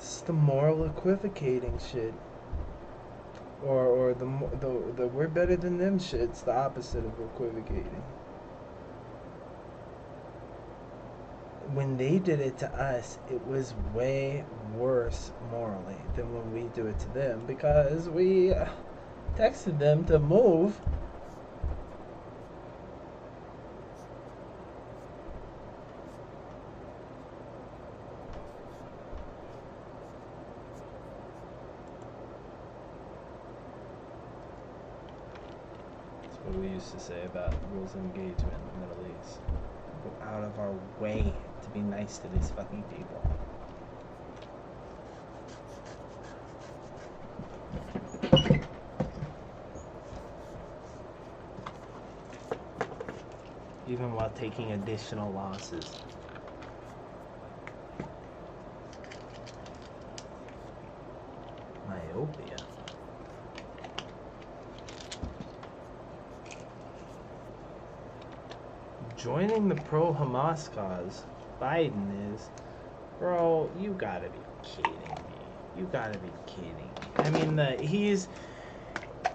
It's the moral equivocating shit. Or the we're better than them shit's the opposite of equivocating. When they did it to us, it was way worse morally than when we do it to them, because we texted them to move. That's what we used to say about rules of engagement in the Middle East. Go out of our way to be nice to these fucking people. Even while taking additional losses. Myopia. Joining the pro-Hamas cause, Biden is, bro, you gotta be kidding me. You gotta be kidding me. I mean,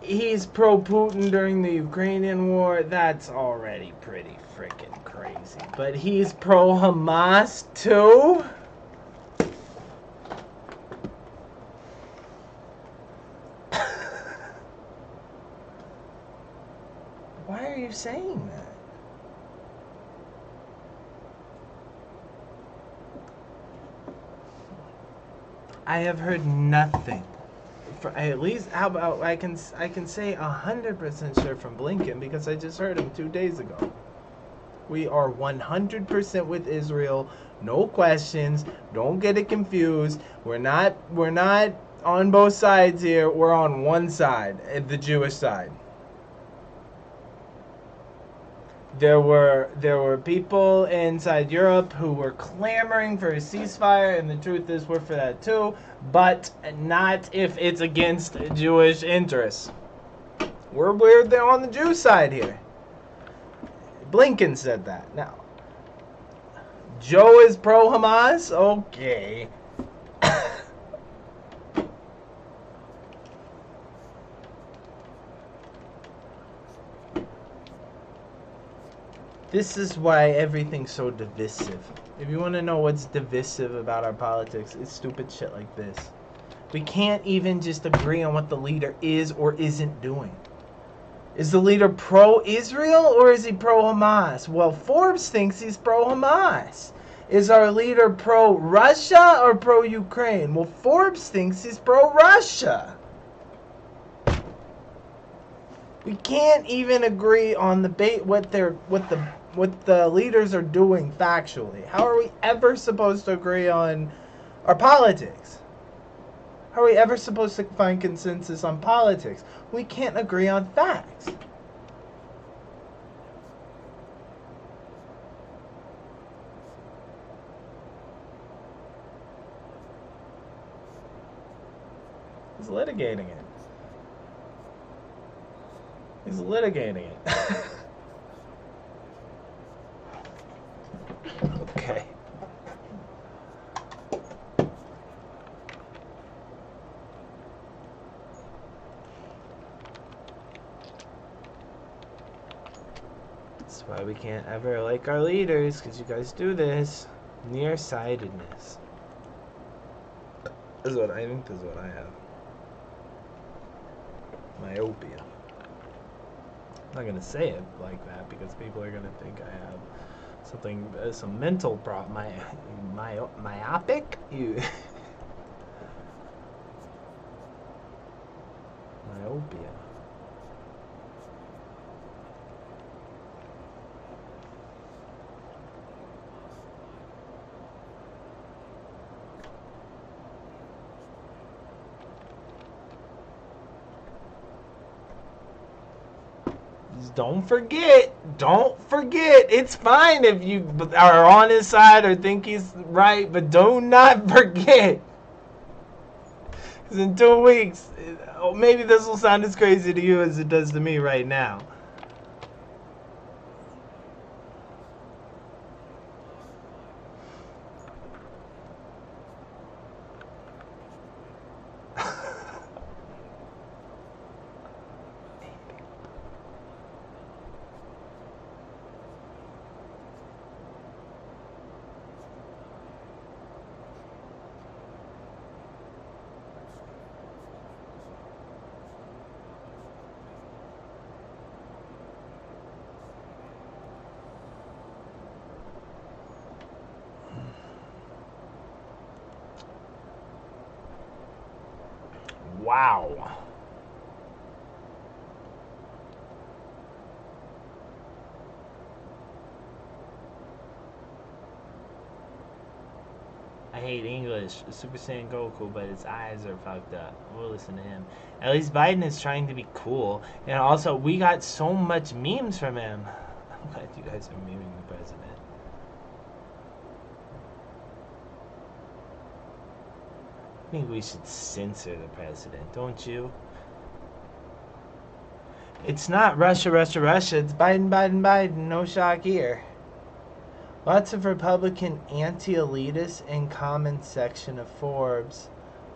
he's pro-Putin during the Ukrainian war. That's already pretty freaking crazy. But he's pro-Hamas too? Why are you saying that? I have heard nothing. For at least, how about I can say 100% sure from Blinken, because I just heard him 2 days ago. We are 100% with Israel. No questions. Don't get it confused. We're not on both sides here. We're on one side, the Jewish side. There were people inside Europe who were clamoring for a ceasefire, and the truth is we're for that too, but not if it's against Jewish interests. We're on the Jew side here. Blinken said that. Now, Joe is pro-Hamas? Okay. This is why everything's so divisive. If you want to know what's divisive about our politics, it's stupid shit like this. We can't even just agree on what the leader is or isn't doing. Is the leader pro-Israel or is he pro-Hamas? Well, Forbes thinks he's pro-Hamas. Is our leader pro-Russia or pro-Ukraine? Well, Forbes thinks he's pro-Russia. We can't even agree on what the leaders are doing factually. How are we ever supposed to agree on our politics? How are we ever supposed to find consensus on politics? We can't agree on facts. He's litigating it. He's litigating it. Okay. That's why we can't ever like our leaders, because you guys do this. Nearsightedness. This is what I think. This is what I have. Myopia. I'm not gonna say it like that because people are gonna think I have something, some mental problem. Myopic? Myopia. Don't forget, it's fine if you are on his side or think he's right, but do not forget. Because in 2 weeks, maybe this will sound as crazy to you as it does to me right now. Wow. I hate English. Super Saiyan Goku, but his eyes are fucked up. We'll listen to him. At least Biden is trying to be cool. And also, we got so much memes from him. I'm glad you guys are memeing the president. I think we should censor the president, don't you? It's not Russia, Russia, Russia. It's Biden, Biden, Biden. No shock here. Lots of Republican anti-elitists in comment section of Forbes.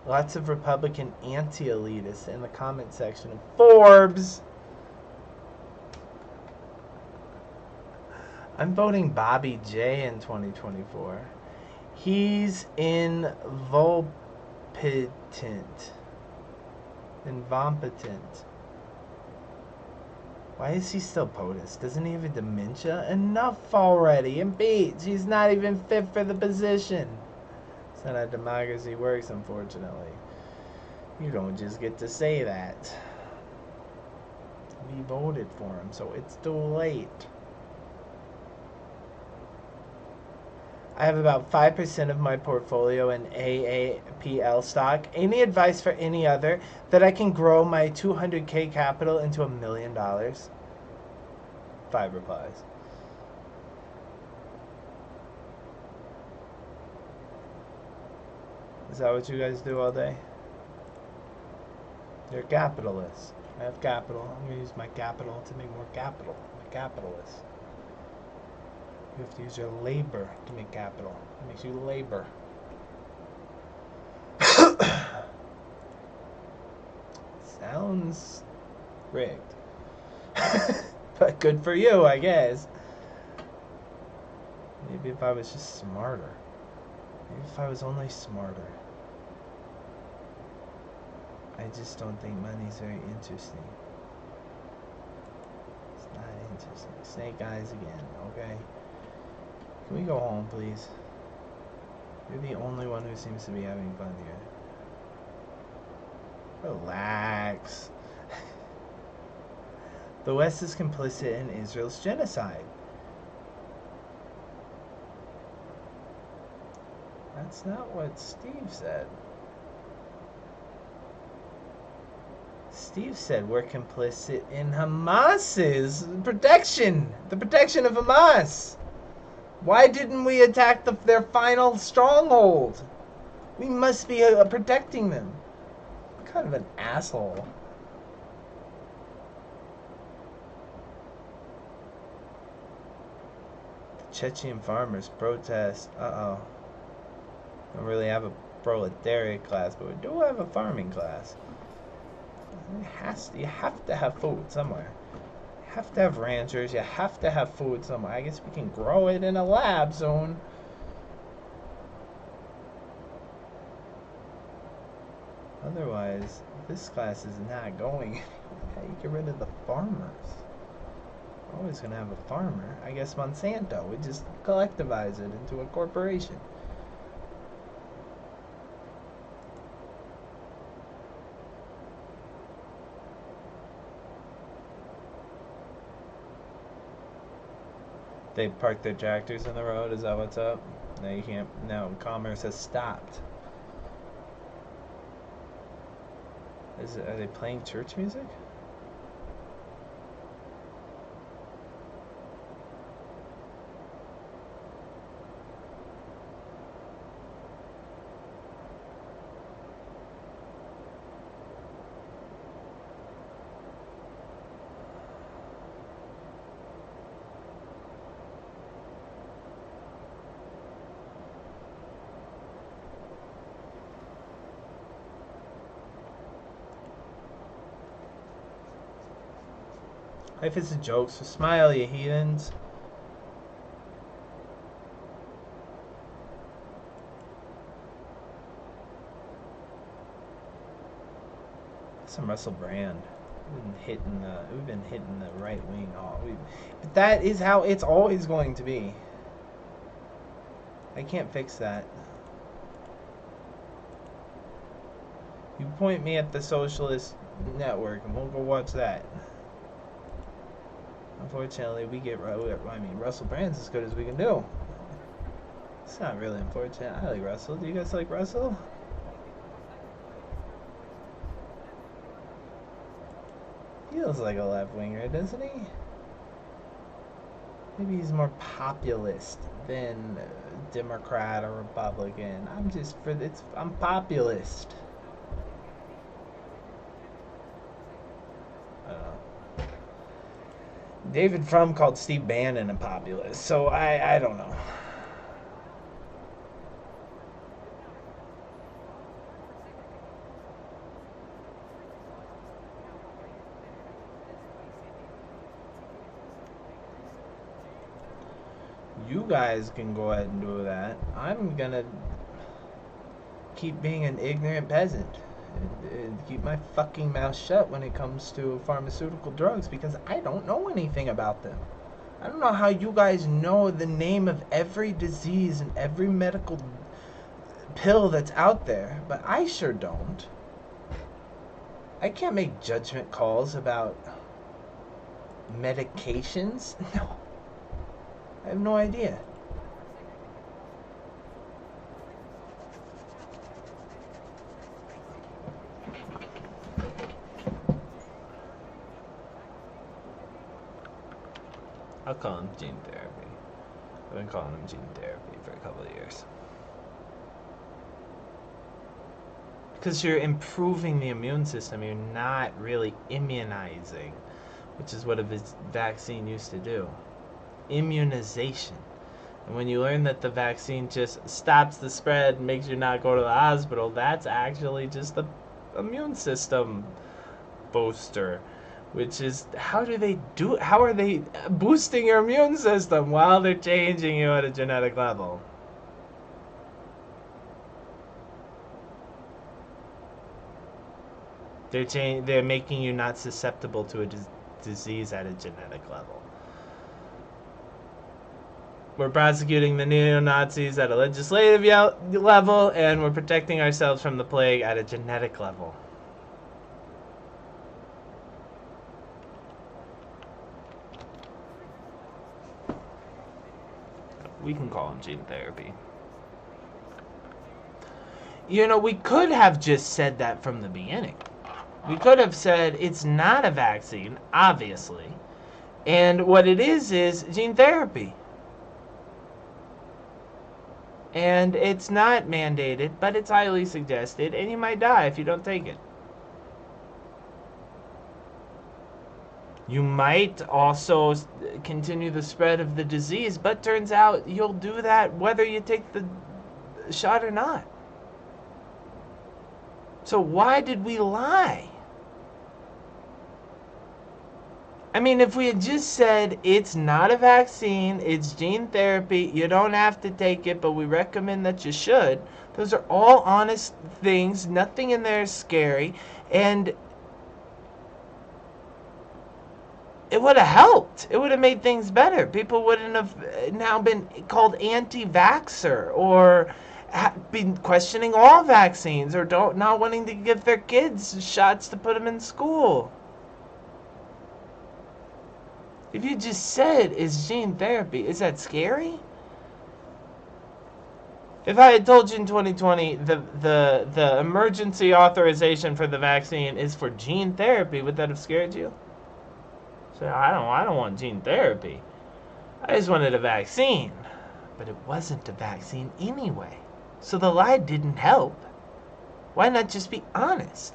Lots of Republican anti-elitists in the comment section of Forbes. I'm voting Bobby J in 2024. He's incompetent. Incompetent. Why is he still POTUS? Doesn't he have a dementia? Enough already. Impeach. He's not even fit for the position. That's not how democracy works, unfortunately. You don't just get to say that. We voted for him, so it's too late. I have about 5% of my portfolio in AAPL stock. Any advice for any other that I can grow my 200K capital into $1 million? 5 replies. Is that what you guys do all day? You're capitalists. I have capital. I'm going to use my capital to make more capital. I'm a capitalist. You have to use your labor to make capital. It makes you labor. Sounds rigged. But good for you, I guess. Maybe if I was just smarter. Maybe if I was only smarter. I just don't think money's very interesting. It's not interesting. Snake eyes again, okay? Can we go home, please? You're the only one who seems to be having fun here. Relax. The West is complicit in Israel's genocide. That's not what Steve said. Steve said we're complicit in Hamas's protection. The protection of Hamas. Why didn't we attack their final stronghold? We must be protecting them. What kind of an asshole. The Chechen farmers protest. Uh-oh. Don't really have a proletariat class, but we do have a farming class. You have to have food somewhere. You have to have ranchers. You have to have food somewhere. I guess we can grow it in a lab zone. Otherwise, this class is not going. How do you get rid of the farmers? We're always going to have a farmer. I guess Monsanto would just collectivize it into a corporation. They parked their tractors in the road. Is that what's up? Now you can't. Now commerce has stopped. Are they playing church music? Life is a joke, so smile, you heathens. Some Russell Brand. We've been hitting the right wing but that is how it's always going to be. I can't fix that. You point me at the Socialist Network, and we'll go watch that. Unfortunately, Russell Brand's as good as we can do. It's not really unfortunate. I like Russell. Do you guys like Russell? He feels like a left-winger, doesn't he? Maybe he's more populist than Democrat or Republican. I'm populist. I don't know. David Frum called Steve Bannon a populist, so I don't know. You guys can go ahead and do that. I'm gonna keep being an ignorant peasant and keep my fucking mouth shut when it comes to pharmaceutical drugs because I don't know anything about them. I don't know how you guys know the name of every disease and every medical pill that's out there, but I sure don't. I can't make judgment calls about medications. No. I have no idea. I'll call him gene therapy. I've been calling him gene therapy for a couple of years. Because you're improving the immune system, you're not really immunizing, which is what a vaccine used to do. Immunization. And when you learn that the vaccine just stops the spread and makes you not go to the hospital, that's actually just the immune system booster. Which is, how are they boosting your immune system while they're changing you at a genetic level? They're making you not susceptible to a disease at a genetic level. We're prosecuting the neo-Nazis at a legislative level, and we're protecting ourselves from the plague at a genetic level. We can call him gene therapy. You know, we could have just said that from the beginning. We could have said it's not a vaccine, obviously. And what it is gene therapy. And it's not mandated, but it's highly suggested, and you might die if you don't take it. You might also continue the spread of the disease, but turns out you'll do that whether you take the shot or not. So why did we lie? I mean, if we had just said it's not a vaccine, it's gene therapy, you don't have to take it, but we recommend that you should. Those are all honest things. Nothing in there is scary. And it would have helped. It would have made things better. People wouldn't have now been called anti-vaxxer or been questioning all vaccines or not wanting to give their kids shots to put them in school. If you just said it's gene therapy, is that scary? If I had told you in 2020 the emergency authorization for the vaccine is for gene therapy, would that have scared you? So I don't want gene therapy. I just wanted a vaccine. But it wasn't a vaccine anyway. So the lie didn't help. Why not just be honest?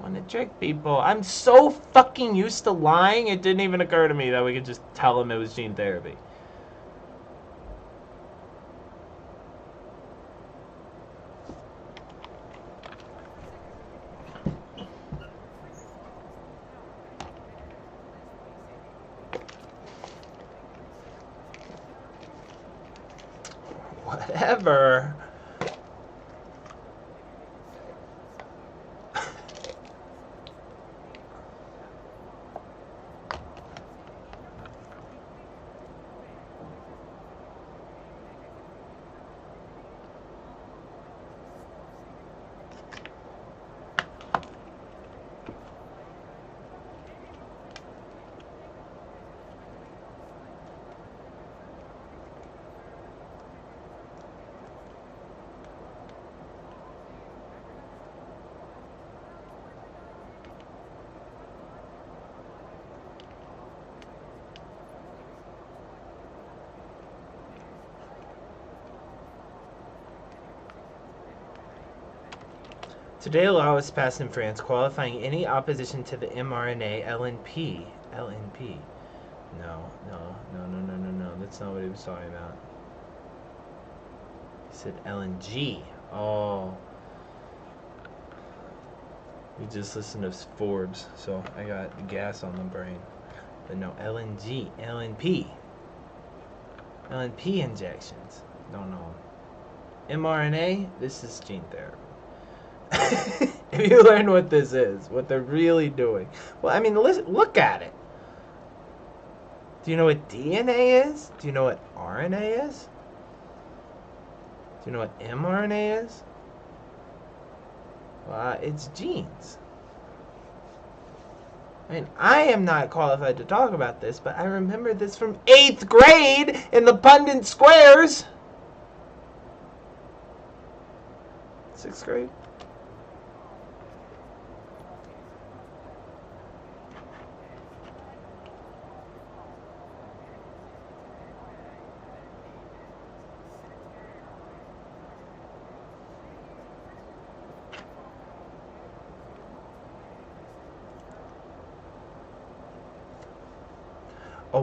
Want to trick people. I'm so fucking used to lying, it didn't even occur to me that we could just tell them it was gene therapy. Whatever. Today, a law was passed in France qualifying any opposition to the mRNA LNP. LNP. No. That's not what he was talking about. He said LNG. Oh. We just listened to Forbes, so I got gas on the brain. But no, LNG. LNP. LNP injections. Don't know. mRNA, this is gene therapy. If you learn what this is, what they're really doing. Well, I mean, look at it. Do you know what DNA is? Do you know what RNA is? Do you know what mRNA is? Well, it's genes. I mean, I am not qualified to talk about this, but I remember this from 8th grade in the Pundit Squares. 6th grade? A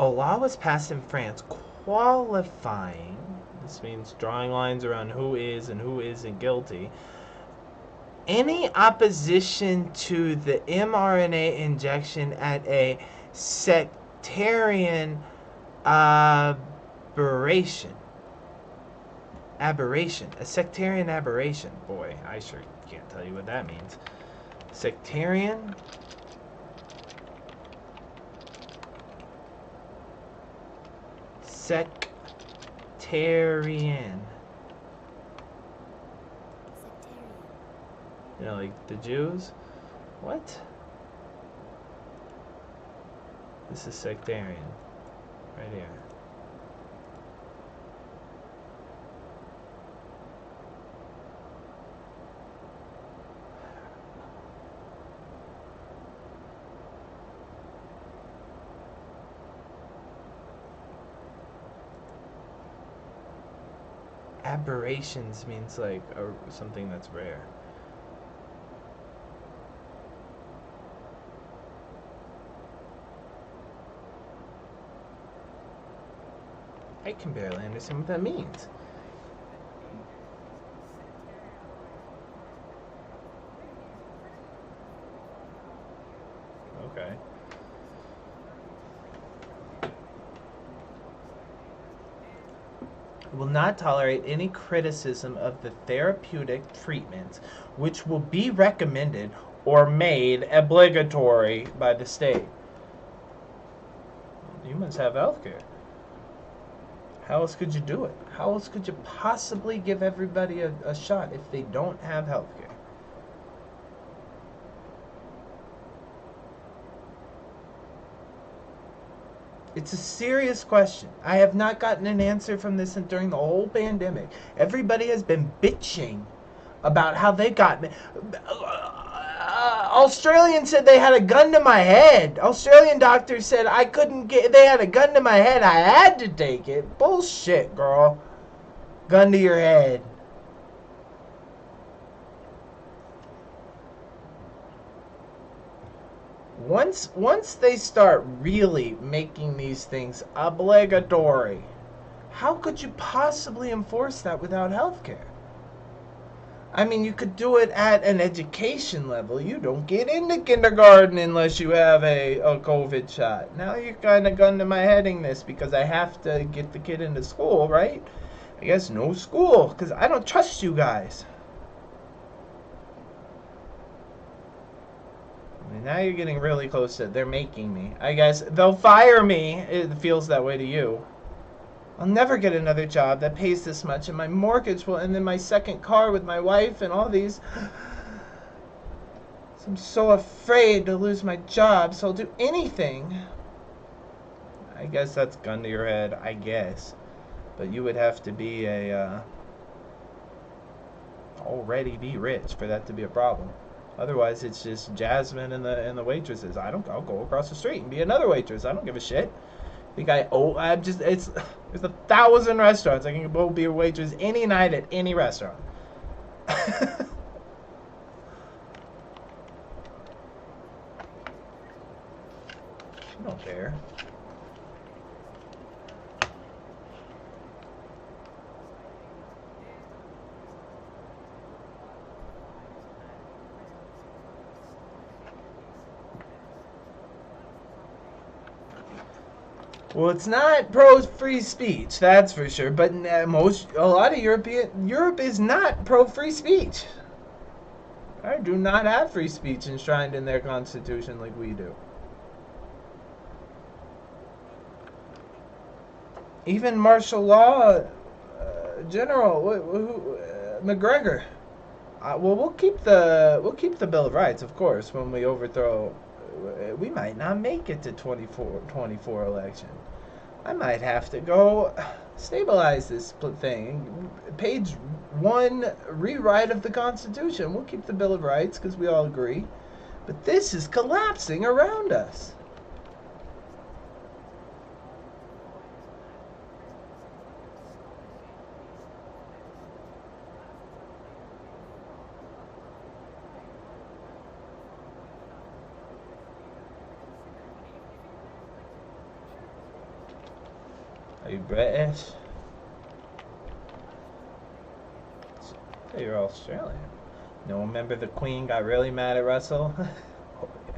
law was passed in France qualifying, this means drawing lines around who is and who isn't guilty, any opposition to the mRNA injection at a sectarian aberration. A sectarian aberration. Boy, I sure can't tell you what that means. Sectarian. Sectarian. You know, like the Jews? What? This is sectarian. Right here. Aberrations means like something that's rare. I can barely understand what that means. Okay. Will not tolerate any criticism of the therapeutic treatments which will be recommended or made obligatory by the state. You must have health care. How else could you do it? How else could you possibly give everybody a shot if they don't have health care? It's a serious question. I have not gotten an answer from this during the whole pandemic. Everybody has been bitching about how they got me. Australian said they had a gun to my head. Australian doctor said I couldn't get. They had a gun to my head. I had to take it. Bullshit, girl. Gun to your head. Once they start really making these things obligatory, how could you possibly enforce that without health care? I mean, you could do it at an education level. You don't get into kindergarten unless you have a COVID shot. Now you're kind of gun to my heading this because I have to get the kid into school, right? I guess no school because I don't trust you guys. I mean, now you're getting really close to they're making me. I guess they'll fire me. It feels that way to you. I'll never get another job that pays this much, and my mortgage will, and then my second car with my wife and all these. So I'm so afraid to lose my job, so I'll do anything. I guess that's gun to your head, I guess. But you would have to be already be rich for that to be a problem. Otherwise, it's just Jasmine and the waitresses. I'll go across the street and be another waitress. I don't give a shit. There's 1,000 restaurants. I can go be a waitress any night at any restaurant. No fair. Well, it's not pro free speech, that's for sure. But a lot of Europe is not pro free speech. They do not have free speech enshrined in their constitution like we do. Even martial law general McGregor. Well, we'll keep the Bill of Rights, of course, when we overthrow. We might not make it to 24 election. I might have to go stabilize this thing. Page 1 rewrite of the Constitution. We'll keep the Bill of Rights because we all agree. But this is collapsing around us. Are you British? You're Australian. No, remember the Queen got really mad at Russell? Oh, yeah.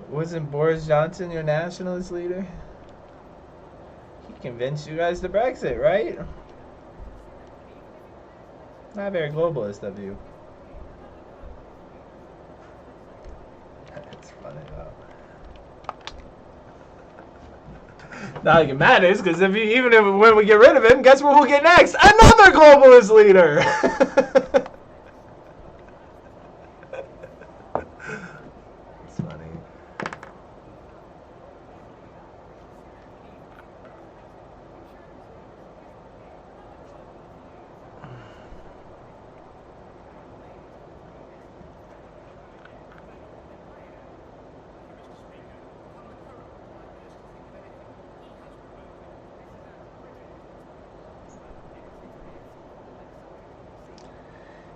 Wasn't Boris Johnson your nationalist leader? Convinced you guys to Brexit, right? Not very globalist of you. That's funny though. Not like it matters, because when we get rid of him, guess what we'll get next? Another globalist leader. It's funny.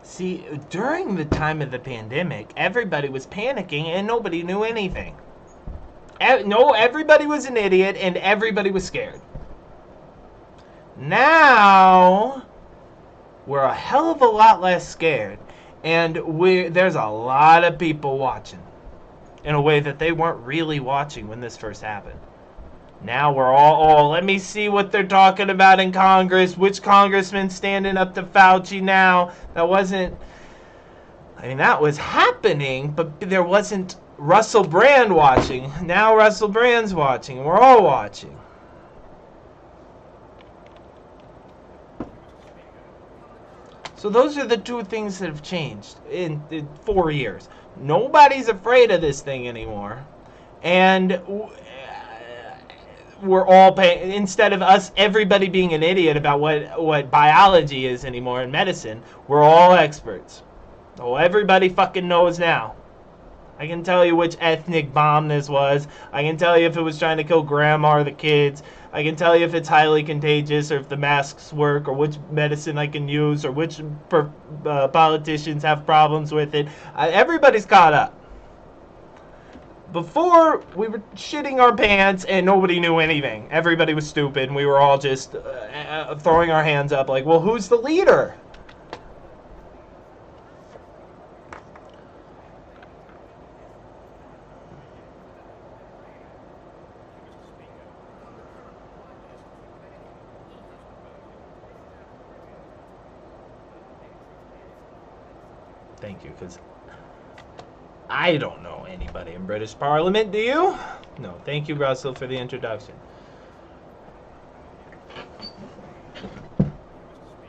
See, during the time of the pandemic, everybody was panicking and nobody knew anything. No, everybody was an idiot and everybody was scared. Now, we're a hell of a lot less scared, and there's a lot of people watching in a way that they weren't really watching when this first happened. Now we're all, let me see what they're talking about in Congress. Which congressman's standing up to Fauci now? That wasn't, that was happening, but there wasn't Russell Brand watching. Now Russell Brand's watching. We're all watching. So those are the two things that have changed in 4 years. Nobody's afraid of this thing anymore. And we're all paying, instead of everybody being an idiot about what biology is anymore in medicine, we're all experts. Oh, everybody fucking knows now. I can tell you which ethnic bomb this was. I can tell you if it was trying to kill grandma or the kids. I can tell you if it's highly contagious or if the masks work or which medicine I can use or which politicians have problems with it. Everybody's caught up. Before, we were shitting our pants and nobody knew anything. Everybody was stupid and we were all just throwing our hands up like, well, who's the leader? Thank you, because I don't know anybody in British Parliament, do you? No, thank you, Russell, for the introduction.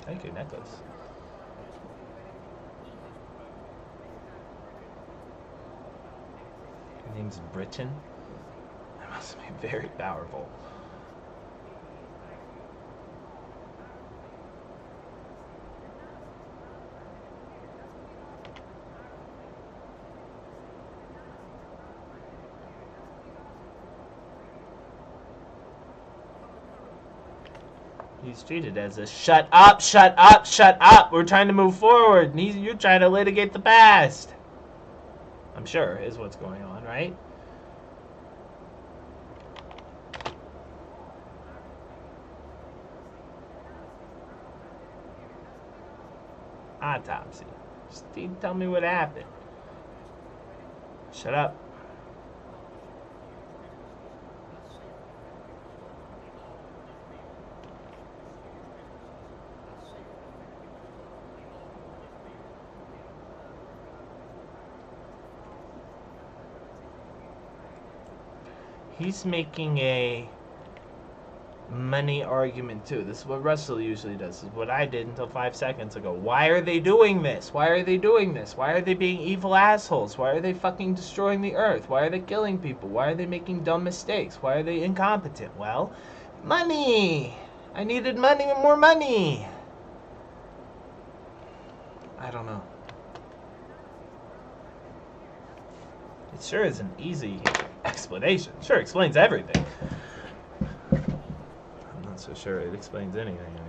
Thank you, necklace. Your name's Britain? That must be very powerful. He's treated as a shut up, shut up, shut up. We're trying to move forward. And you're trying to litigate the past. I'm sure is what's going on, right? Autopsy. Just tell me what happened. Shut up. He's making a money argument too. This is what Russell usually does. This is what I did until 5 seconds ago. Why are they doing this? Why are they doing this? Why are they being evil assholes? Why are they fucking destroying the earth? Why are they killing people? Why are they making dumb mistakes? Why are they incompetent? Well, money! I needed money and more money! I don't know. It sure is an easy explanation. Sure explains everything. I'm not so sure it explains anything anymore.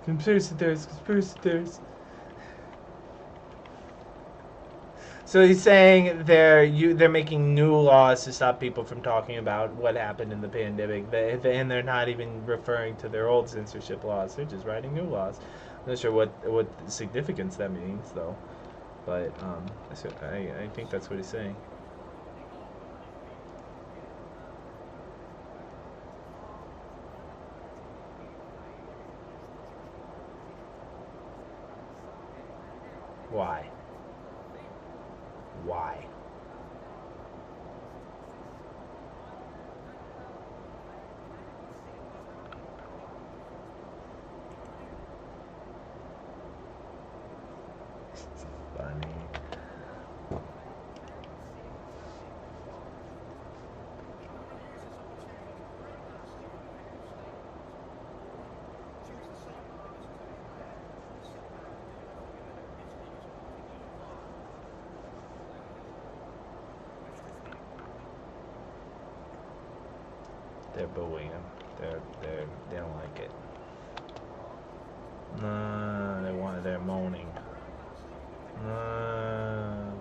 Conspiracy theories. So he's saying they're making new laws to stop people from talking about what happened in the pandemic, and they're not even referring to their old censorship laws. They're just writing new laws. I'm not sure what significance that means though, but I think that's what he's saying. Why? Why? It's funny. They're booing him. They don't like it. No, they're moaning. No.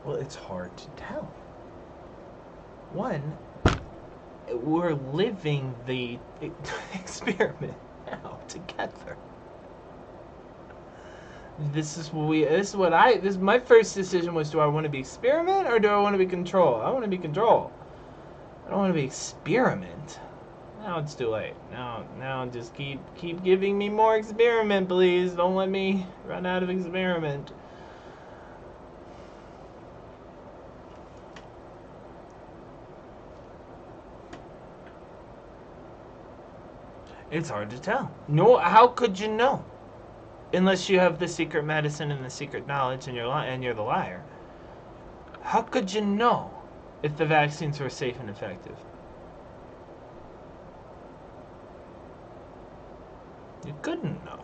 Well, it's hard to tell. One, we're living the experiment now together. My first decision was, do I want to be experiment or do I want to be control? I want to be control. I don't want to be experiment. Now it's too late. Now just keep giving me more experiment, please. Don't let me run out of experiment. It's hard to tell. No, how could you know? Unless you have the secret medicine and the secret knowledge and you're the liar. How could you know if the vaccines were safe and effective? You couldn't know.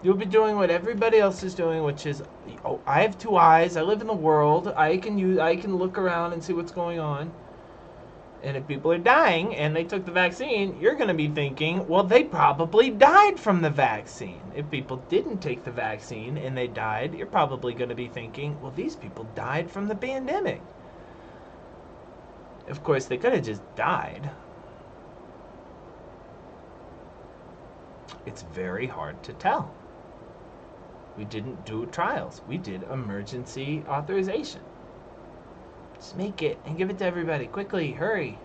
You'll be doing what everybody else is doing, which is, oh, I have two eyes, I live in the world, I can look around and see what's going on. And if people are dying and they took the vaccine, you're going to be thinking, well, they probably died from the vaccine. If people didn't take the vaccine and they died, you're probably going to be thinking, well, these people died from the pandemic. Of course, they could have just died. It's very hard to tell. We didn't do trials. We did emergency authorization. Just make it and give it to everybody. Quickly, hurry.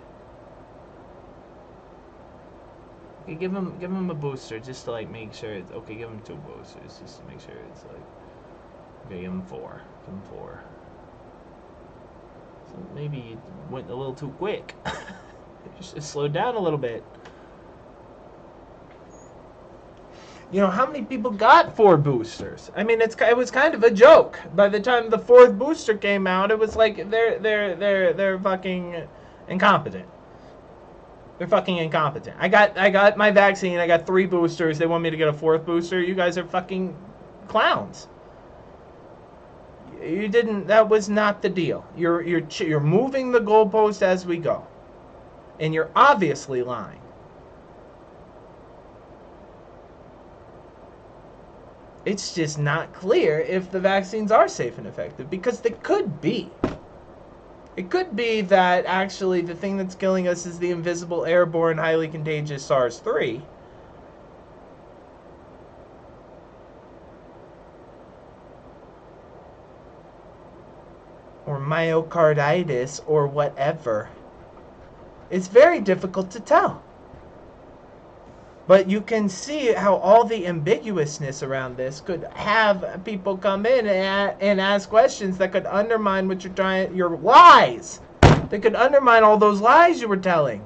Okay, give him a booster just to like make sure it's okay. Give him 2 boosters just to make sure it's like okay. Give him 4. Give him 4. So maybe you went a little too quick. Just slow down a little bit. You know, how many people got 4 boosters? I mean, it was kind of a joke. By the time the 4th booster came out, it was like they're fucking incompetent. They're fucking incompetent. I got my vaccine. I got 3 boosters. They want me to get a 4th booster. You guys are fucking clowns. You didn't. That was not the deal. You're moving the goalpost as we go, and you're obviously lying. It's just not clear if the vaccines are safe and effective, because they could be. It could be that actually the thing that's killing us is the invisible, airborne, highly contagious SARS-3. Or myocarditis or whatever. It's very difficult to tell. But you can see how all the ambiguousness around this could have people come in and ask questions that could undermine what you're trying, your lies. They could undermine all those lies you were telling.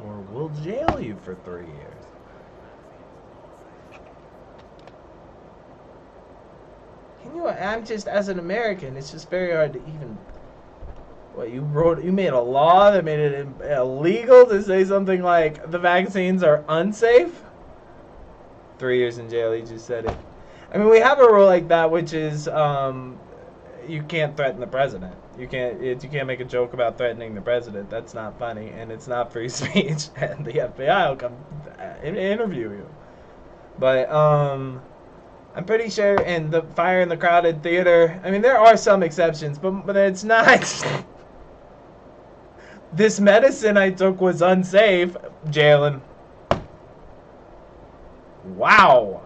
Or we'll jail you for 3 years. I'm just, as an American, it's just very hard to even. What, you made a law that made it illegal to say something like the vaccines are unsafe? 3 years in jail, he just said it. I mean, we have a rule like that, which is you can't threaten the president. You can't make a joke about threatening the president. That's not funny, and it's not free speech, and the FBI will come interview you. But I'm pretty sure in the fire in the crowded theater, I mean, there are some exceptions, but it's not. This medicine I took was unsafe. Jalen. Wow.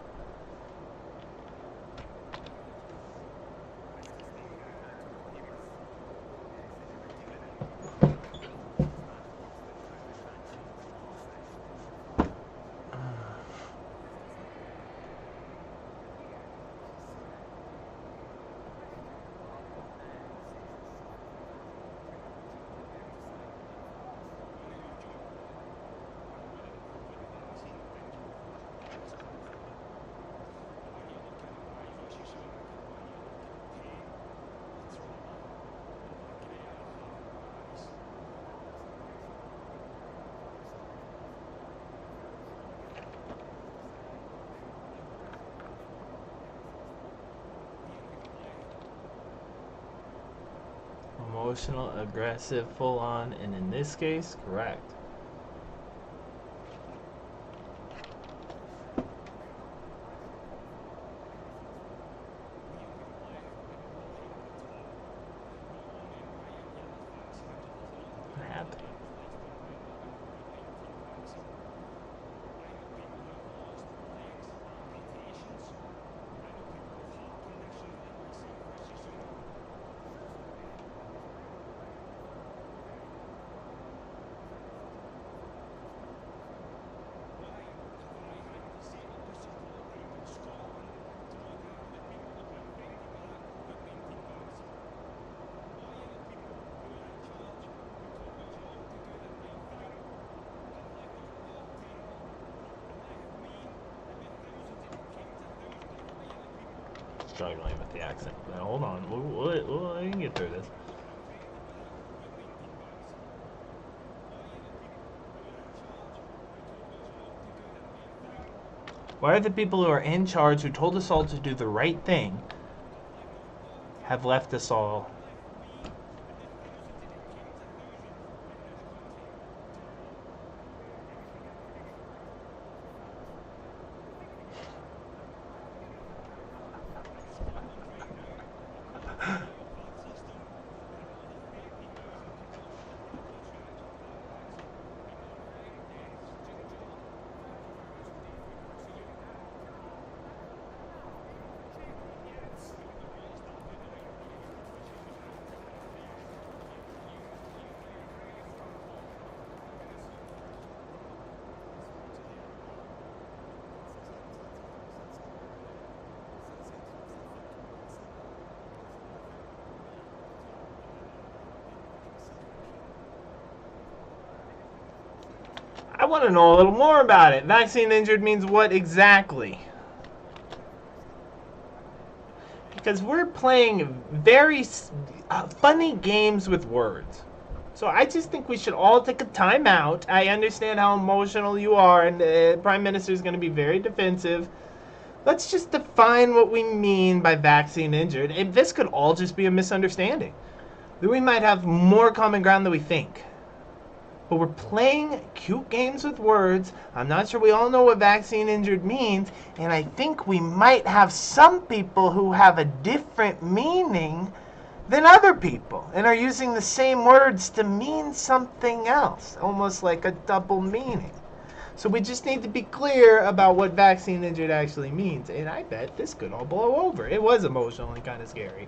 Emotional, aggressive, full on, and in this case, correct. What happened? Struggling with the accent. Now, hold on. We can get through this. Why are the people who are in charge, who told us all to do the right thing, have left us all? want to know a little more about it. Vaccine injured means what exactly? Because we're playing very funny games with words. So I just think we should all take a time out. I understand how emotional you are, and the Prime Minister is going to be very defensive. Let's just define what we mean by vaccine injured. And this could all just be a misunderstanding. We might have more common ground than we think. But we're playing cute games with words. I'm not sure we all know what vaccine injured means. And I think we might have some people who have a different meaning than other people and are using the same words to mean something else, almost like a double meaning. So we just need to be clear about what vaccine injured actually means. And I bet this could all blow over. It was emotional and kind of scary.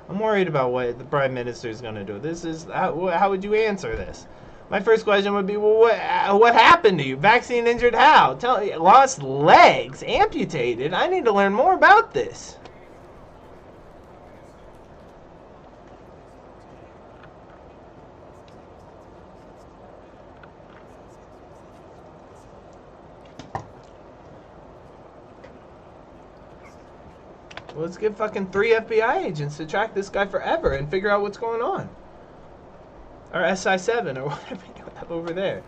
I'm worried about what the Prime Minister is going to do. This is how would you answer this? My first question would be, well, what happened to you? Vaccine injured how? Lost legs, amputated. I need to learn more about this. Well, let's get fucking 3 FBI agents to track this guy forever and figure out what's going on. Or SI7 or whatever you have over there.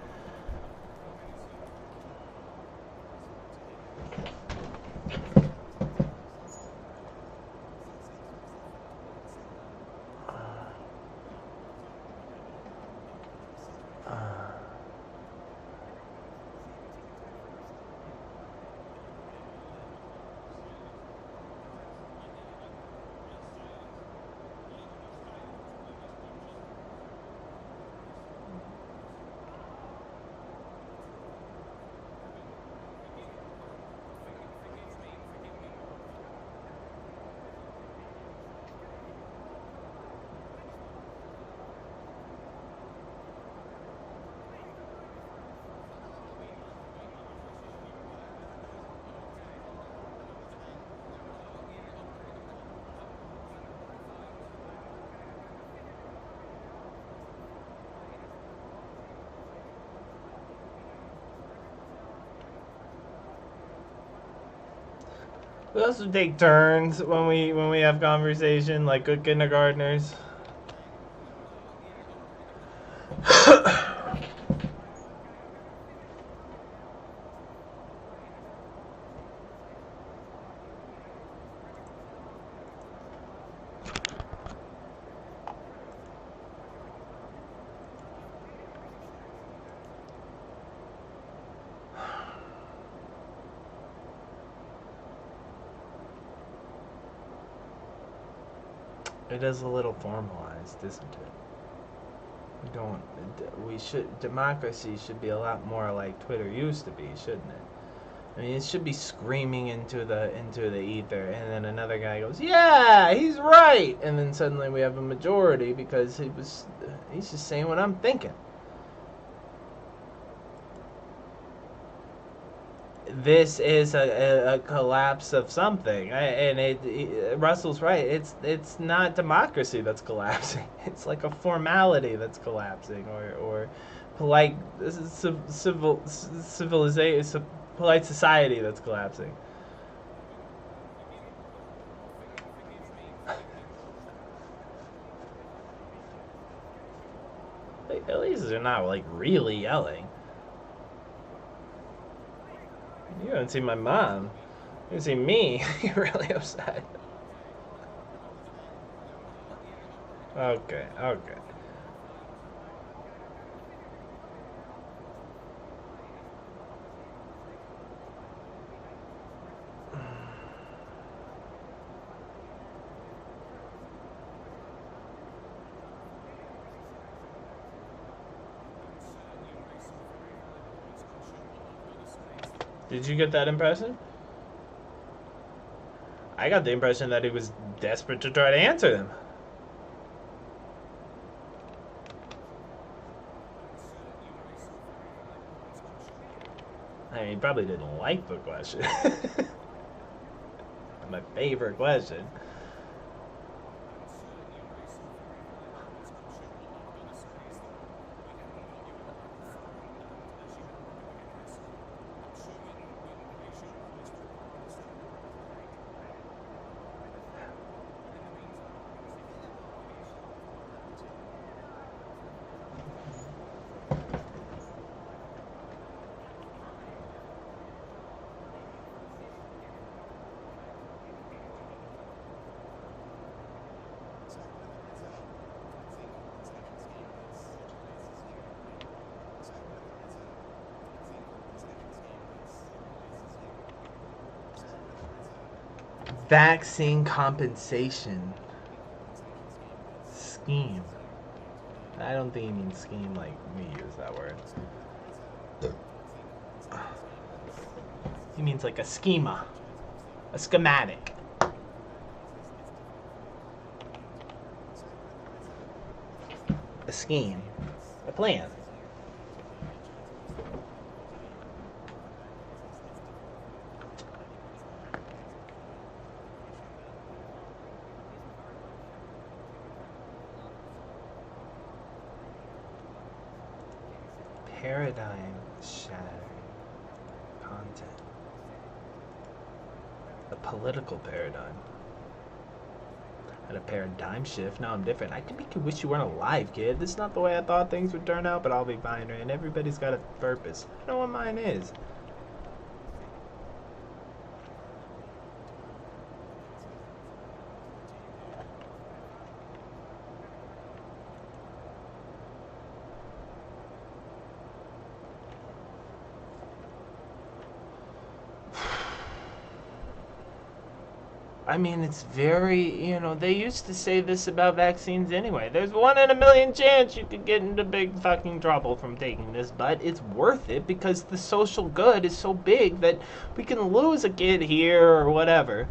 We also take turns when we have conversation, like good kindergartners. It is a little formalized, isn't it? Democracy should be a lot more like Twitter used to be, shouldn't it? I mean, it should be screaming into the ether, and then another guy goes, "Yeah, he's right," and then suddenly we have a majority because he's just saying what I'm thinking. This is a collapse of something, and Russell's right. It's not democracy that's collapsing. It's like a formality that's collapsing, or polite civilization, polite society that's collapsing. At least they're not like really yelling. You haven't seen my mom. You haven't seen me. You're really upset. Okay. Did you get that impression? I got the impression that he was desperate to try to answer them. I mean, he probably didn't like the question. My favorite question. vaccine compensation scheme. I don't think he means scheme like we use that word. He means like a schema, a schematic. A scheme, a plan. Paradigm shattering content. A political paradigm. And a paradigm shift. Now I'm different. I could make you wish you weren't alive, kid. This is not the way I thought things would turn out, but I'll be fine, and everybody's got a purpose. I know what mine is. I mean, it's very, they used to say this about vaccines anyway. There's 1 in a million chance you could get into big fucking trouble from taking this, but it's worth it because the social good is so big that we can lose a kid here or whatever.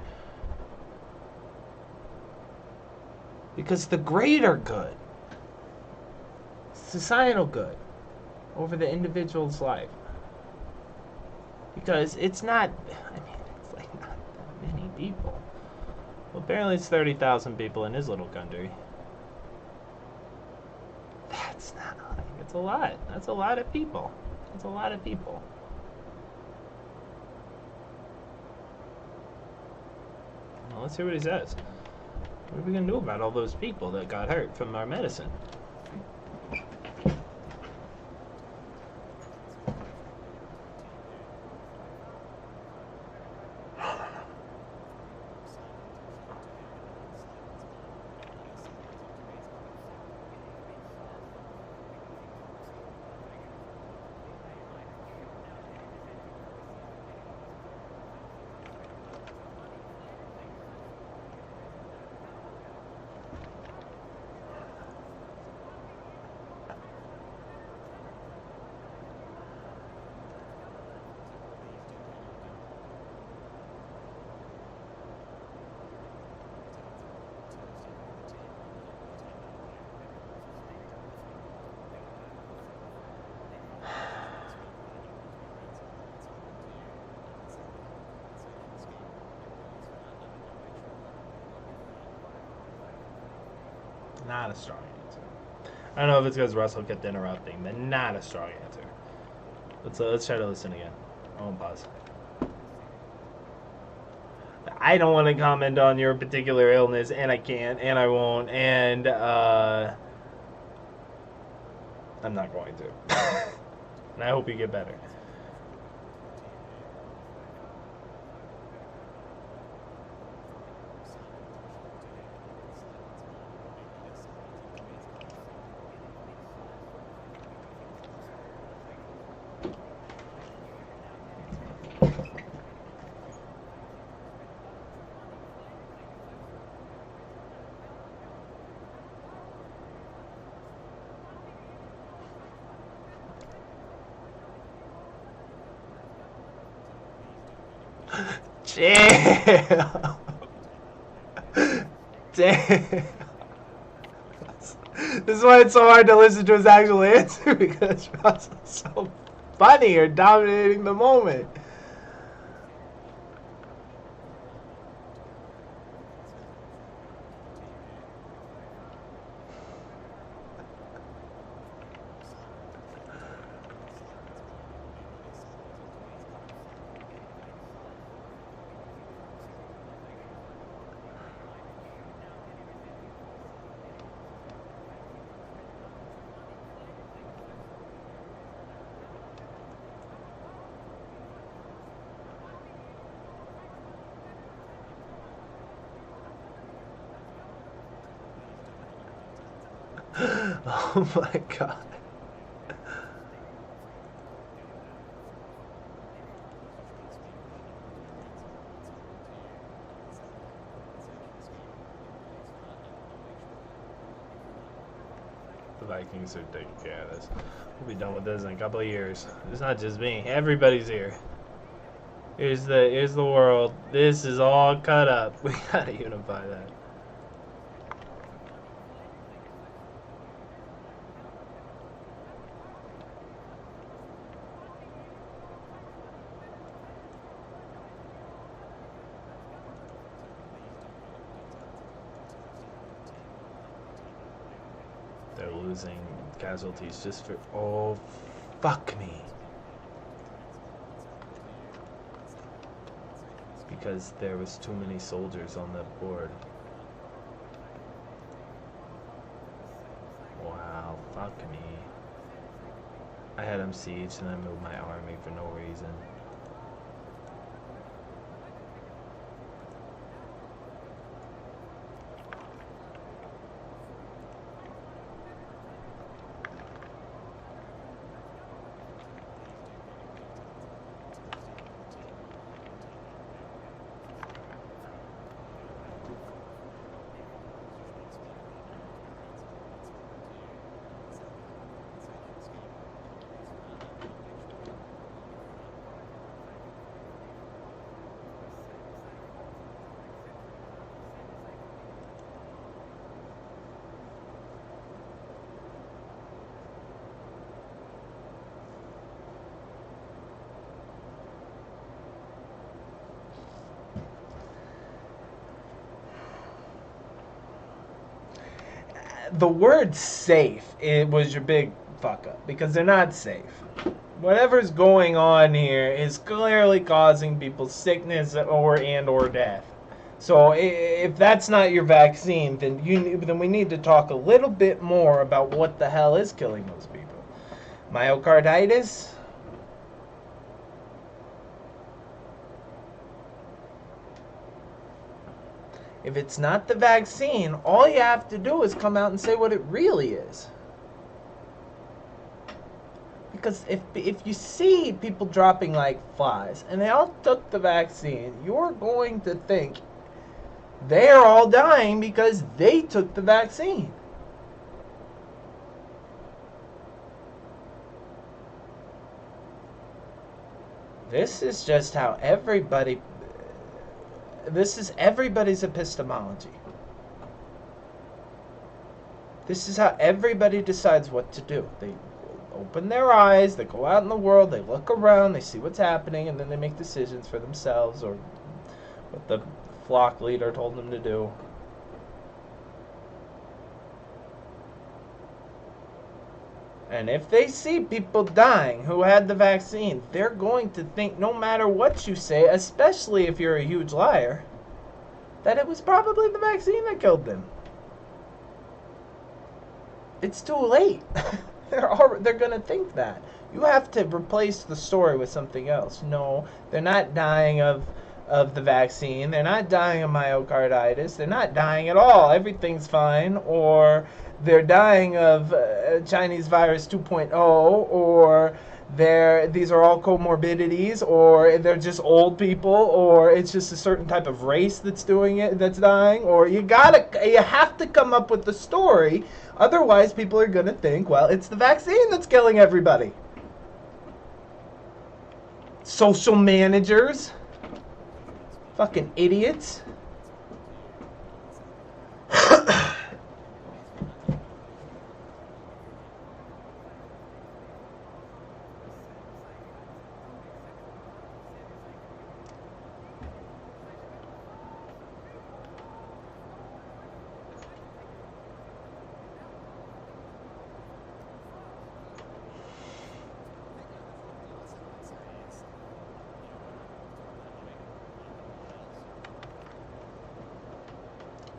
Because the greater good, societal good, over the individual's life. Because it's not, it's like not that many people. Well, apparently it's 30,000 people in his little country. That's not like, it's a lot. That's a lot of people. That's a lot of people. Well, let's hear what he says. What are we going to do about all those people that got hurt from our medicine? Not a strong answer. I don't know if it's because Russell kept interrupting, but not a strong answer. Let's try to listen again. I won't pause. I don't want to comment on your particular illness, and I can't, and I won't, and I'm not going to. And I hope you get better. Damn. Damn. This is why it's so hard to listen to his actual answer, because Russell's so funny or dominating the moment. Oh my god. The Vikings are taking care of this. We'll be done with this in a couple of years. It's not just me. Everybody's here. Here's the world. This is all cut up. We gotta unify that. They're losing casualties just for... Oh, fuck me. Because there was too many soldiers on the board. Wow, fuck me. I had them sieged and I moved my army for no reason. The word safe, it was your big fuck up because they're not safe. Whatever's going on here is clearly causing people sickness or death. So if that's not your vaccine, then we need to talk a little bit more about what the hell is killing those people. Myocarditis? If it's not the vaccine, all you have to do is come out and say what it really is. Because if you see people dropping like flies and they all took the vaccine, you're going to think they're all dying because they took the vaccine. This is just how everybody... This is everybody's epistemology. This is how everybody decides what to do. They open their eyes, they go out in the world, they look around, they see what's happening, and then they make decisions for themselves or what the flock leader told them to do. And if they see people dying who had the vaccine, they're going to think, no matter what you say, especially if you're a huge liar, that it was probably the vaccine that killed them. It's too late. They're going to think that. You have to replace the story with something else. No, they're not dying of the vaccine. They're not dying of myocarditis. They're not dying at all. Everything's fine. Or they're dying of Chinese virus 2.0, or these are all comorbidities, or they're just old people, or it's just a certain type of race that's doing it, that's dying, or you have to come up with the story, otherwise people are gonna think, well, it's the vaccine that's killing everybody. Social managers, fucking idiots.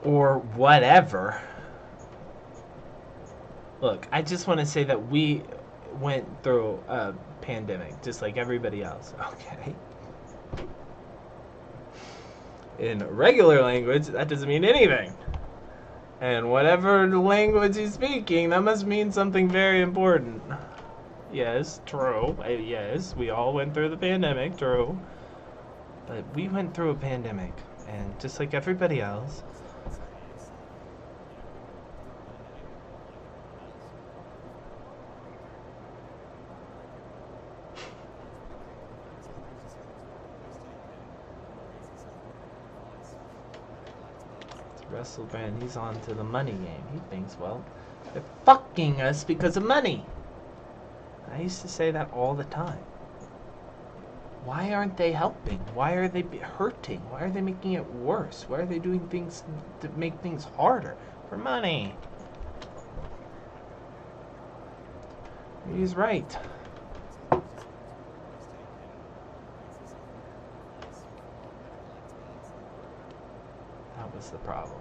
Or whatever. Look, I just want to say that we went through a pandemic just like everybody else, okay? In regular language, that doesn't mean anything. And whatever language he's speaking, that must mean something very important. Yes, true. Yes, we all went through the pandemic, true. But we went through a pandemic, and just like everybody else, Russell Brand, he's on to the money game. He thinks, well, they're fucking us because of money. I used to say that all the time. Why aren't they helping? Why are they hurting? Why are they making it worse? Why are they doing things to make things harder? For money. He's right. That was the problem.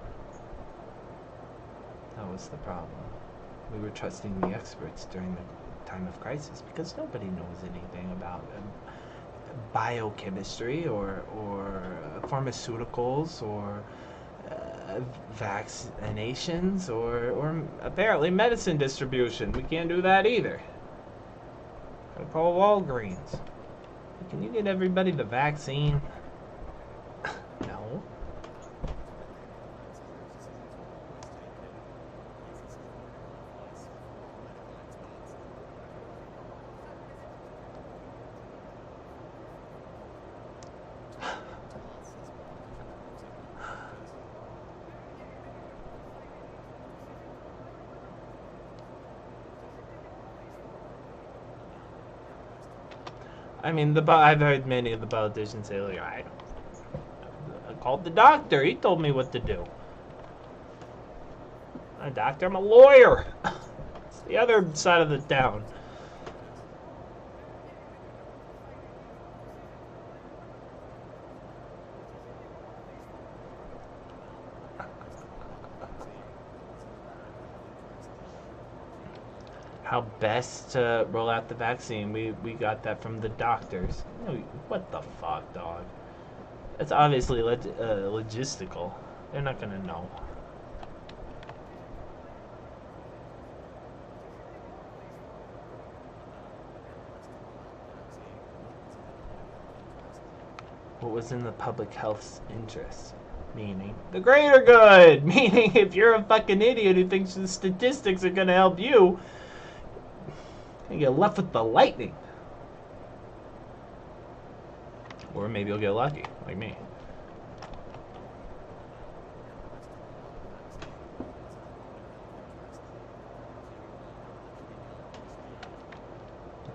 That was the problem. We were trusting the experts during the time of crisis because nobody knows anything about biochemistry or pharmaceuticals or vaccinations or apparently medicine distribution. We can't do that either. Gotta call Walgreens. Can you get everybody the vaccine? No. I mean, I've heard many of the politicians say, like, I called the doctor. He told me what to do. I'm not a doctor. I'm a lawyer. It's the other side of the town. How best to roll out the vaccine. We got that from the doctors. What the fuck, dog? It's obviously logistical. They're not gonna know. What was in the public health's interest? Meaning the greater good. Meaning if you're a fucking idiot who thinks the statistics are gonna help you, you get left with the lightning. Or maybe you'll get lucky, like me.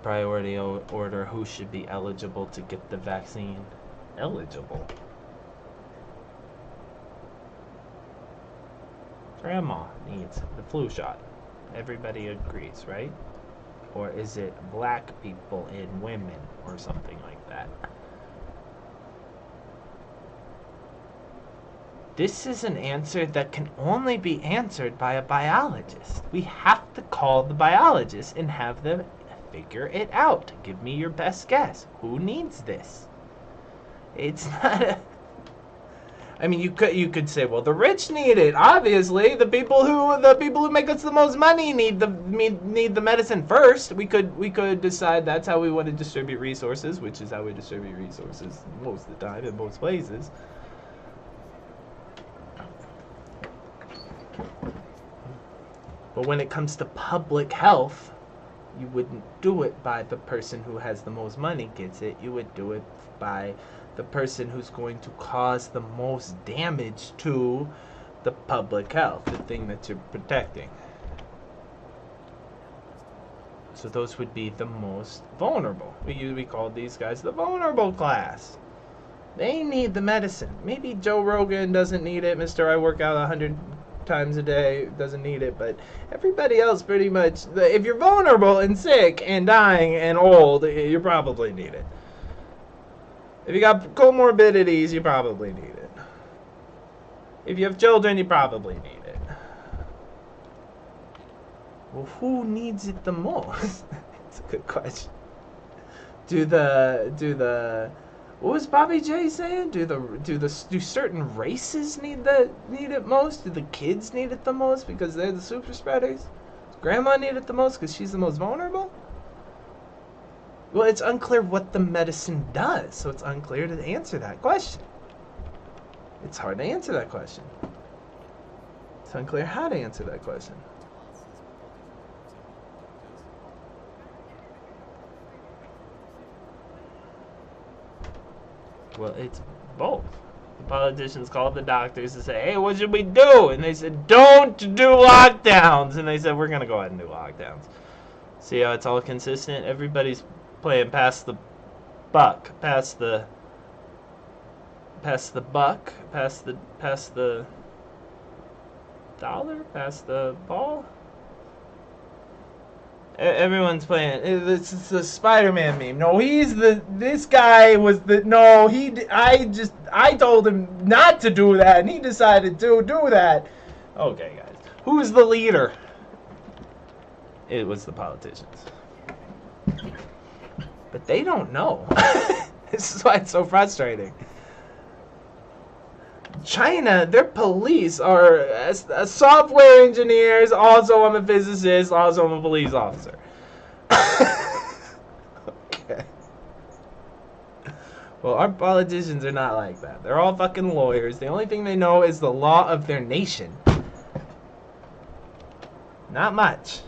Priority order, who should be eligible to get the vaccine? Eligible? Grandma needs the flu shot. Everybody agrees, right? Or is it black people and women or something like that? This is an answer that can only be answered by a biologist. We have to call the biologist and have them figure it out. Give me your best guess. Who needs this? It's not a... I mean, you could say, well, the rich need it. Obviously, the people who make us the most money need the medicine first. We could decide that's how we want to distribute resources, which is how we distribute resources most of the time in most places. But when it comes to public health, you wouldn't do it by the person who has the most money gets it. You would do it by the person who's going to cause the most damage to the public health, the thing that you're protecting. So those would be the most vulnerable. We call these guys the vulnerable class. They need the medicine. Maybe Joe Rogan doesn't need it. Mr. I work out 100 times a day doesn't need it, but everybody else pretty much, if you're vulnerable and sick and dying and old, you probably need it. If you got comorbidities, you probably need it. If you have children, you probably need it. Well, who needs it the most? It's a good question. What was Bobby J saying? Do certain races need it most? Do the kids need it the most because they're the super spreaders? Does Grandma need it the most because she's the most vulnerable? Well, it's unclear what the medicine does, so it's unclear to answer that question. It's hard to answer that question. It's unclear how to answer that question. Well, it's both. The politicians called the doctors to say, hey, what should we do? And they said, don't do lockdowns. And they said, we're going to go ahead and do lockdowns. See how it's all consistent? Everybody's playing past the buck, past the buck, past the dollar, past the ball. Everyone's playing. This is the Spider-Man meme. No, this guy was I told him not to do that, and he decided to do that. Okay, guys. Who's the leader? It was the politicians. But they don't know. This is why it's so frustrating. China, their police are software engineers. Also, I'm a physicist. Also, I'm a police officer. Okay. Well, our politicians are not like that. They're all fucking lawyers. The only thing they know is the law of their nation. Not much.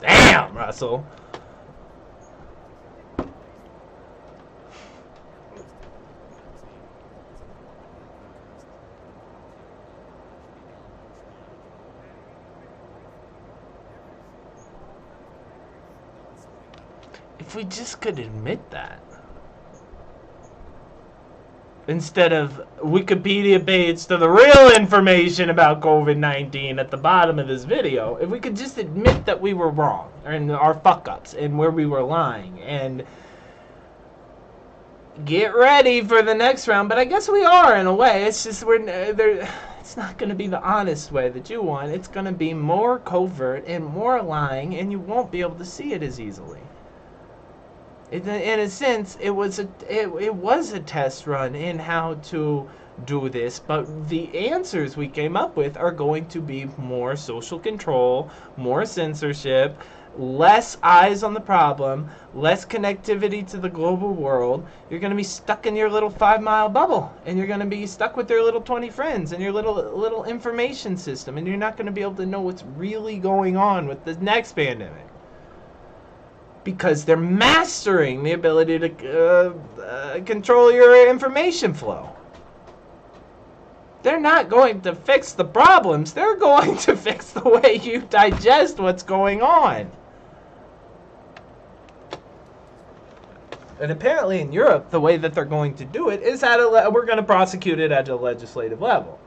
Damn, Russell. If we just could admit that. Instead of Wikipedia page to the real information about COVID-19 at the bottom of this video, if we could just admit that we were wrong and our fuck-ups and where we were lying and get ready for the next round. But I guess we are in a way. It's just it's not going to be the honest way that you want. It's going to be more covert and more lying, and you won't be able to see it as easily. In a sense, it was a test run in how to do this, but the answers we came up with are going to be more social control, more censorship, less eyes on the problem, less connectivity to the global world. You're going to be stuck in your little 5-mile bubble, and you're going to be stuck with your little 20 friends and your little information system, and you're not going to be able to know what's really going on with the next pandemic. Because they're mastering the ability to control your information flow. They're not going to fix the problems. They're going to fix the way you digest what's going on. And apparently in Europe, the way that they're going to do it is we're going to prosecute it at a legislative level.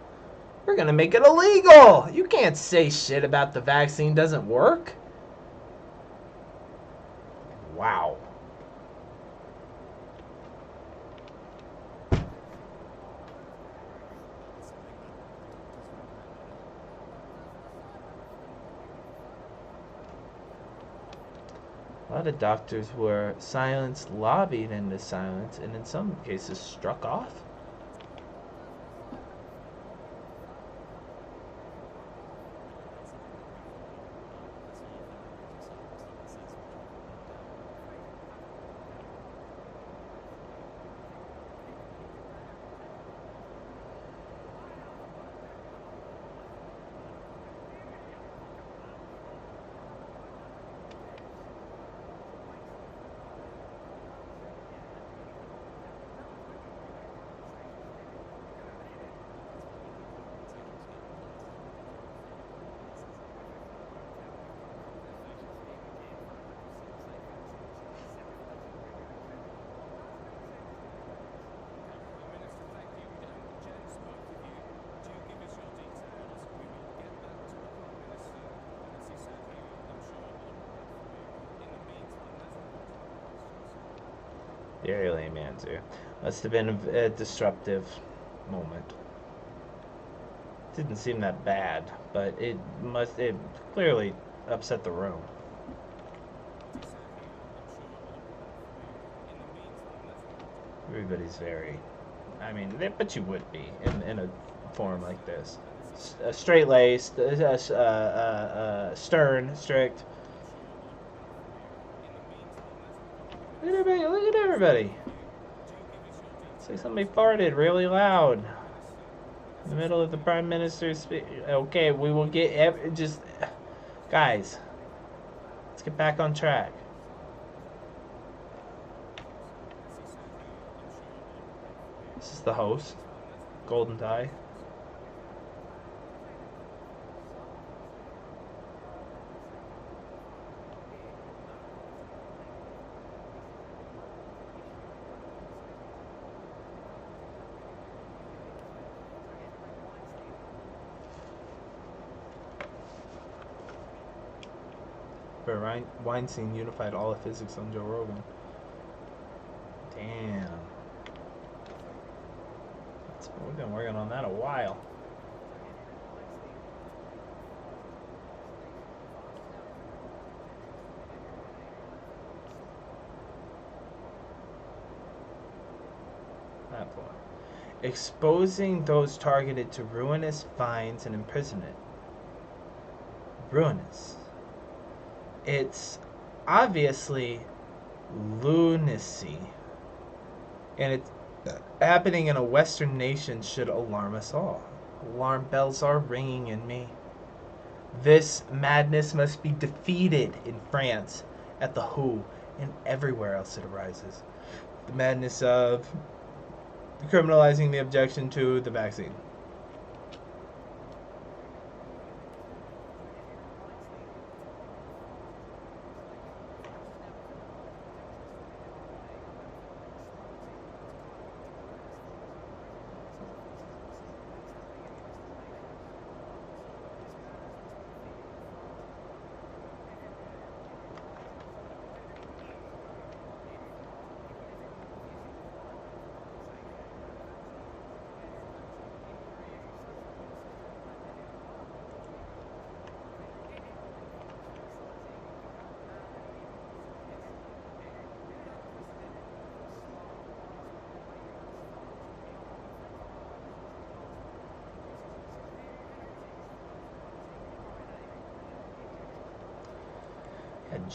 We're going to make it illegal. You can't say shit about the vaccine doesn't work. Wow. A lot of doctors were silenced, lobbied into silence, and in some cases struck off. Very lame answer. Must have been a disruptive moment. Didn't seem that bad, but it clearly upset the room. Everybody's very, I mean, but you would be in a forum like this. Straight-laced, stern, strict. Look at everybody. Say somebody farted really loud in the middle of the prime minister's speech. Okay, we will get just guys. Let's get back on track. This is the host, Golden Tie. Where Weinstein unified all of physics on Joe Rogan. Damn. We've been working on that a while. That one. Exposing those targeted to ruinous fines and imprisonment. Ruinous. It's obviously lunacy. And it's happening in a Western nation should alarm us all. Alarm bells are ringing in me. This madness must be defeated in France, at the WHO, and everywhere else it arises. The madness of criminalizing the objection to the vaccine.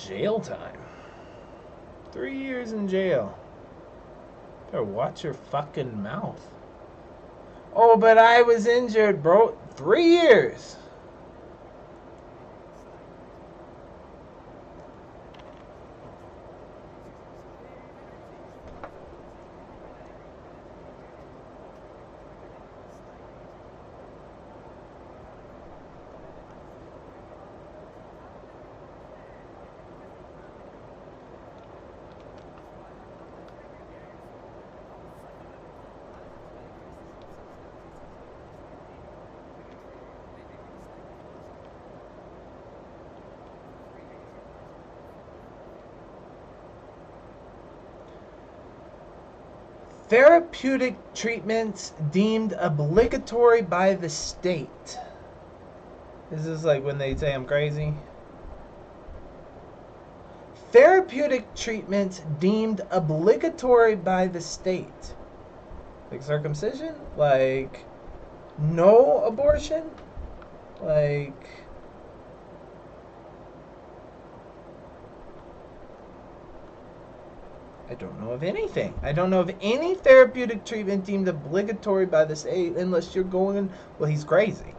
Jail time. 3 years in jail. Better watch your fucking mouth. Oh, but I was injured, bro. 3 years. Therapeutic treatments deemed obligatory by the state. This is like when they say I'm crazy. Therapeutic treatments deemed obligatory by the state. Like circumcision? Like no abortion? Like... I don't know of anything. I don't know of any therapeutic treatment deemed obligatory by the state unless you're going... Well, he's crazy.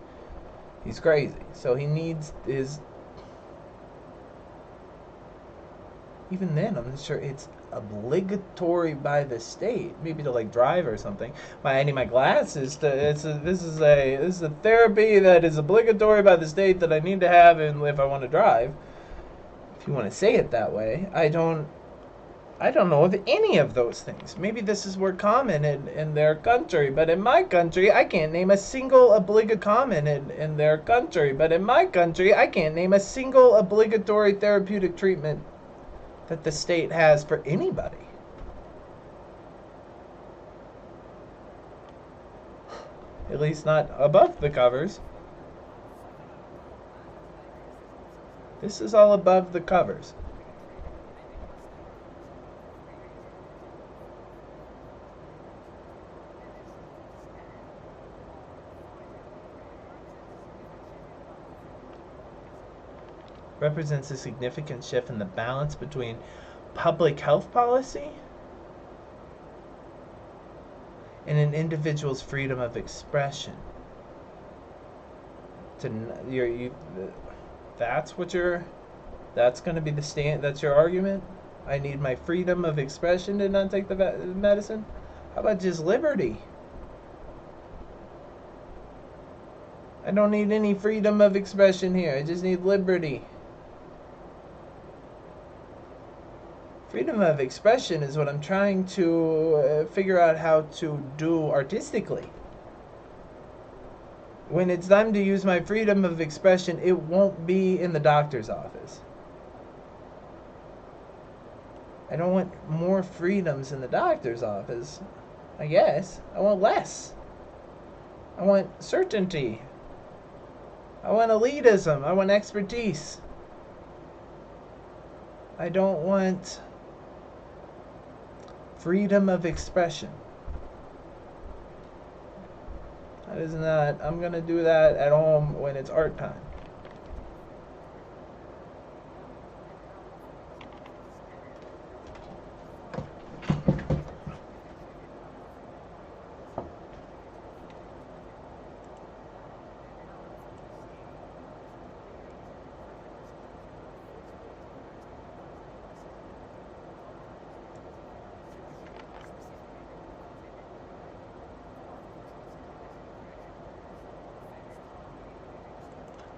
He's crazy. So he needs his... Even then, I'm not sure it's obligatory by the state. Maybe to like drive or something. I need my glasses. This is a therapy that is obligatory by the state that I need to have if I want to drive. If you want to say it that way. I don't know of any of those things. Maybe this is more common in their country, but in my country, I can't name a single obligatory common in their country, but in my country, I can't name a single obligatory therapeutic treatment that the state has for anybody. At least not above the covers. This is all above the covers. Represents a significant shift in the balance between public health policy and an individual's freedom of expression. That's what that's going to be that's your argument? I need my freedom of expression to not take the medicine? How about just liberty? I don't need any freedom of expression here. I just need liberty. Freedom of expression is what I'm trying to figure out how to do artistically. When it's time to use my freedom of expression, it won't be in the doctor's office. I don't want more freedoms in the doctor's office, I guess. I want less. I want certainty. I want elitism. I want expertise. I don't want freedom of expression. That is not, I'm going to do that at home when it's art time.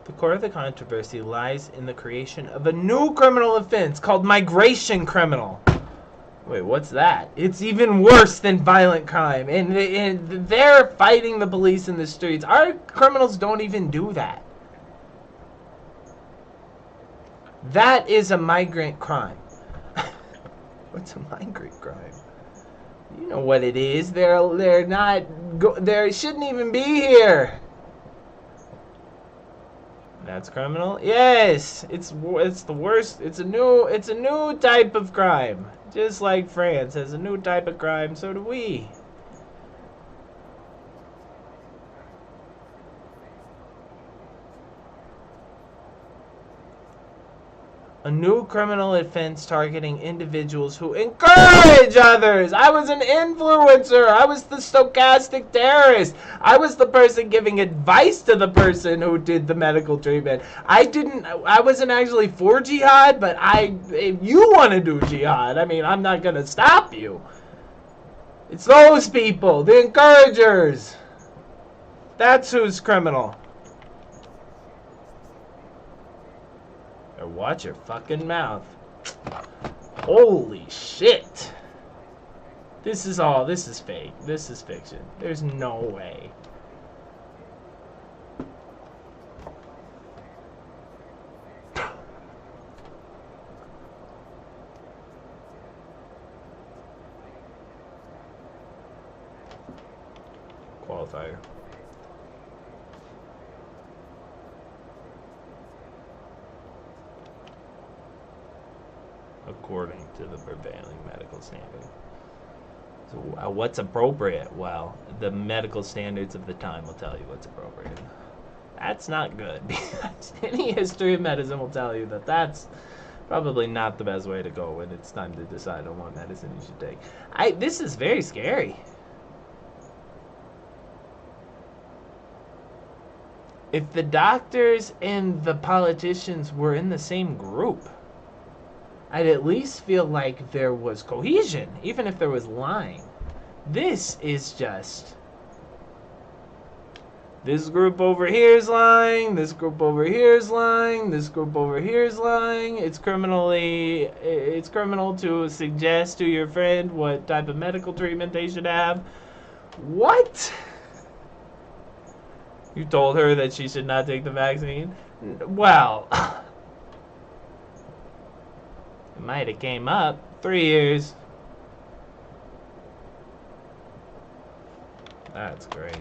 The core of the controversy lies in the creation of a new criminal offense called migration criminal. Wait, what's that? It's even worse than violent crime, and they're fighting the police in the streets. Our criminals don't even do that. That is a migrant crime. What's a migrant crime? You know what it is. They're not. They shouldn't even be here. That's criminal. Yes, it's the worst. It's a new type of crime. Just like France has a new type of crime, so do we. A new criminal offense targeting individuals who encourage others. I was an influencer. I was the stochastic terrorist. I was the person giving advice to the person who did the medical treatment. I wasn't actually for jihad, but if you want to do jihad, I mean, I'm not going to stop you. It's those people, the encouragers. That's who's criminal. Or watch your fucking mouth. Holy shit. This is fake. This is fiction. There's no way. Qualifier. According to the prevailing medical standard. So what's appropriate? Well, the medical standards of the time will tell you what's appropriate. That's not good. Any history of medicine will tell you that that's probably not the best way to go when it's time to decide on what medicine you should take. This is very scary. If the doctors and the politicians were in the same group, I'd at least feel like there was cohesion, even if there was lying. This is just... This group over here is lying, this group over here is lying, this group over here is lying. It's criminal to suggest to your friend what type of medical treatment they should have. What? You told her that she should not take the vaccine? Well... It might have came up 3 years. That's crazy.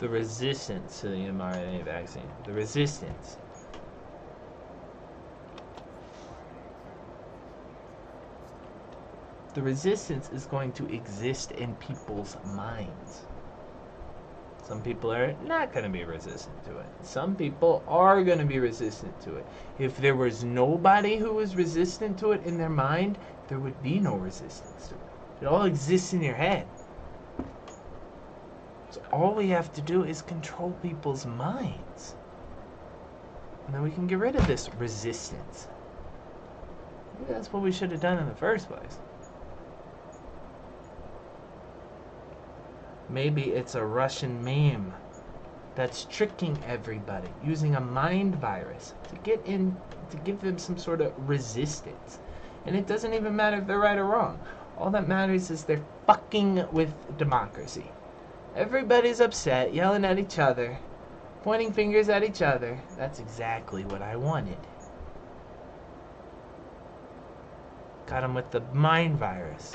the resistance to the mRNA vaccine. The resistance. The resistance is going to exist in people's minds. Some people are not going to be resistant to it. Some people are going to be resistant to it. If there was nobody who was resistant to it in their mind, there would be no resistance to it. It all exists in your head. So all we have to do is control people's minds. And then we can get rid of this resistance. Maybe that's what we should have done in the first place. Maybe it's a Russian meme that's tricking everybody, using a mind virus to give them some sort of resistance. And it doesn't even matter if they're right or wrong. All that matters is they're fucking with democracy. Everybody's upset, yelling at each other, pointing fingers at each other. That's exactly what I wanted. Got him with the mind virus.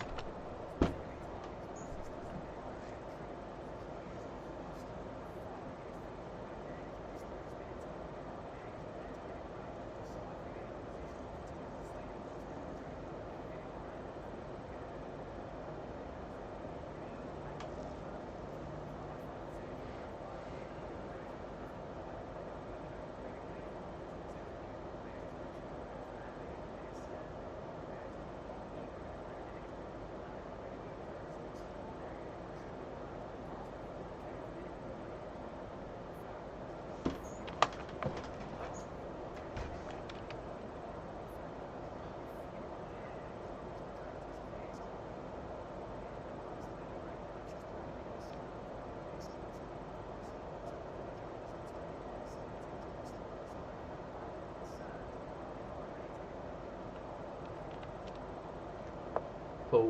But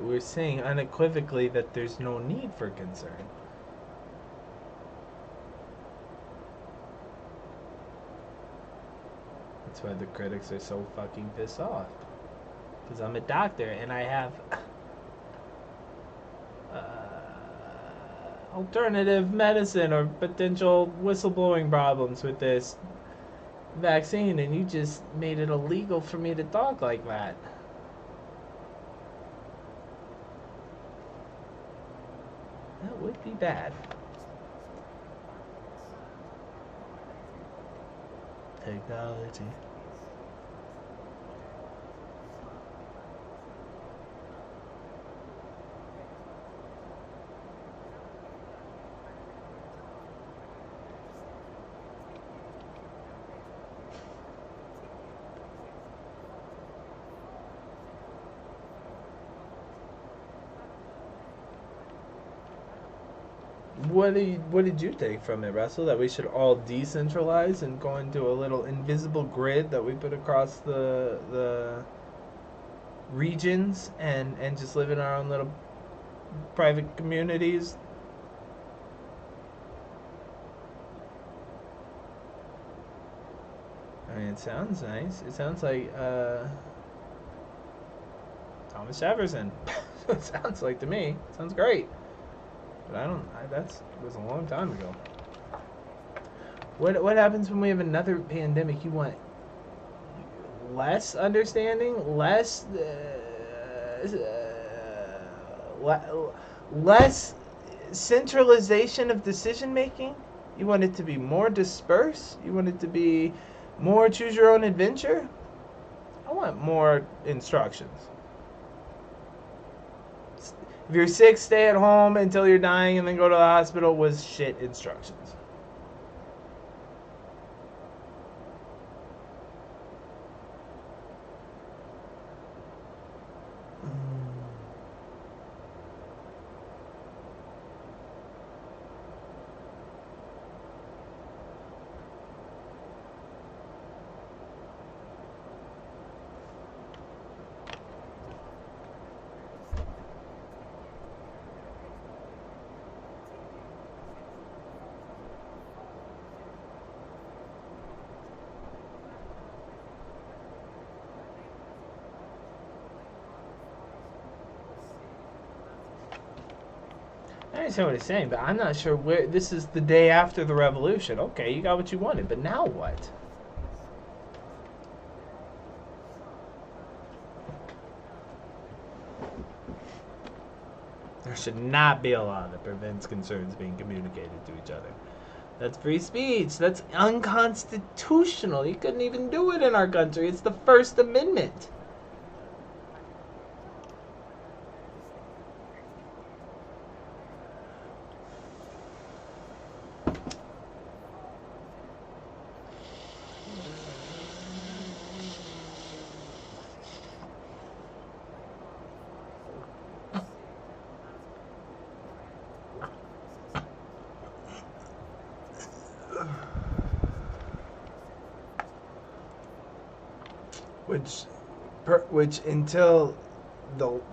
we're saying unequivocally that there's no need for concern. That's why the critics are so fucking pissed off. Because I'm a doctor and I have alternative medicine or potential whistleblowing problems with this vaccine, and you just made it illegal for me to talk like that. That would be bad. Technology. What did you take from it, Russell? That we should all decentralize and go into a little invisible grid that we put across the regions and just live in our own little private communities? I mean, it sounds nice. It sounds like Thomas Jefferson. It sounds like to me. It sounds great. But that was a long time ago. What happens when we have another pandemic? You want less understanding, less centralization of decision making? You want it to be more dispersed? You want it to be more choose your own adventure? I want more instructions. If you're sick, stay at home until you're dying and then go to the hospital was shit instructions. understand what he's saying, but I'm not sure where. This is the day after the revolution. Okay, you got what you wanted, but now what? There should not be a law that prevents concerns being communicated to each other. That's free speech. That's unconstitutional. You couldn't even do it in our country. It's the First Amendment. Which until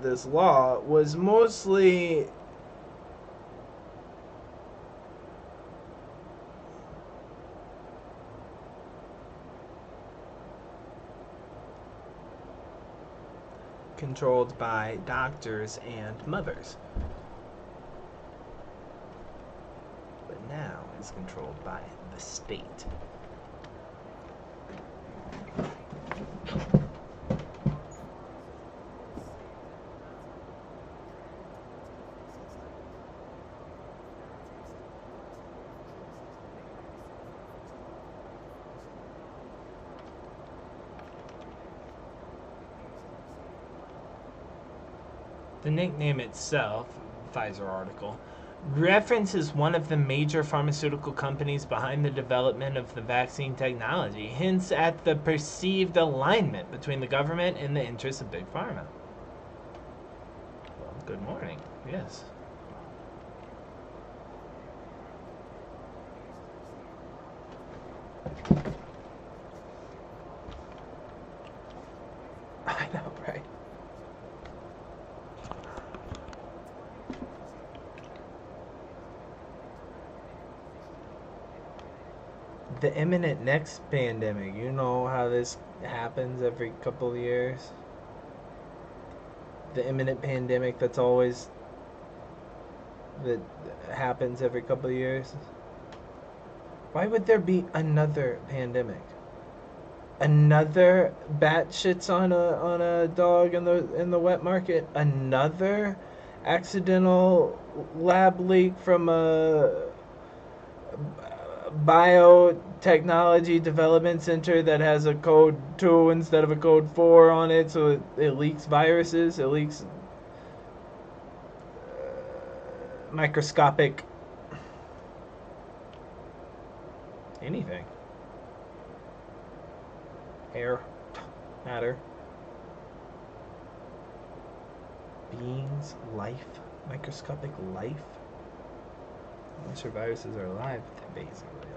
this law was mostly controlled by doctors and mothers, but now is controlled by the state. The nickname itself, Pfizer article, references one of the major pharmaceutical companies behind the development of the vaccine technology, hints at the perceived alignment between the government and the interests of Big Pharma. Well, good morning. Yes. I know, right? The imminent next pandemic. You know how this happens every couple of years? The imminent pandemic that happens every couple of years. Why would there be another pandemic? Another bat shits on a dog in the wet market? Another accidental lab leak from a biotechnology development center that has a code 2 instead of a code 4 on it, so it leaks viruses, it leaks microscopic anything, air, matter, beings, life, microscopic life. I'm not sure viruses are alive, but they're basically alive.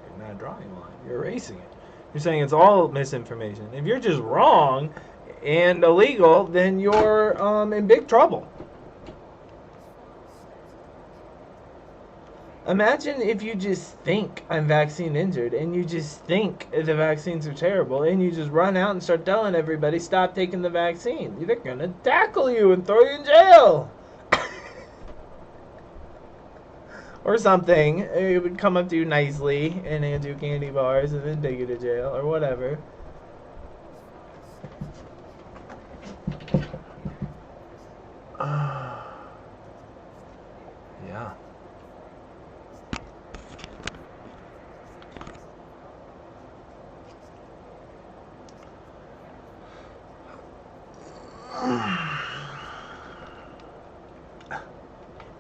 You're not drawing a line, you're erasing it. You're saying it's all misinformation. If you're just wrong and illegal, then you're in big trouble. Imagine if you just think I'm vaccine injured and you just think the vaccines are terrible and you just run out and start telling everybody stop taking the vaccine. They're gonna tackle you and throw you in jail. Or something. It would come up to you nicely and hand you candy bars and then take you to jail or whatever. Yeah.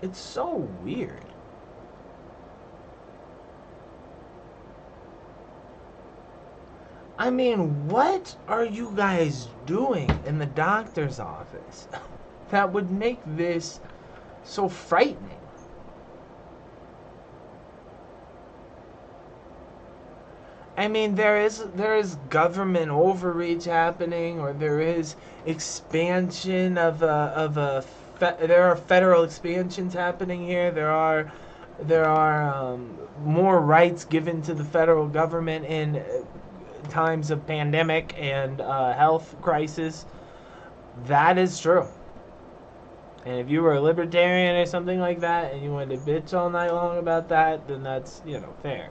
It's so weird. I mean, what are you guys doing in the doctor's office that would make this so frightening? I mean, there is government overreach happening, or there is expansion there are federal expansions happening here. There are more rights given to the federal government in times of pandemic and health crisis. That is true. And if you were a libertarian or something like that, and you wanted to bitch all night long about that, then that's, fair.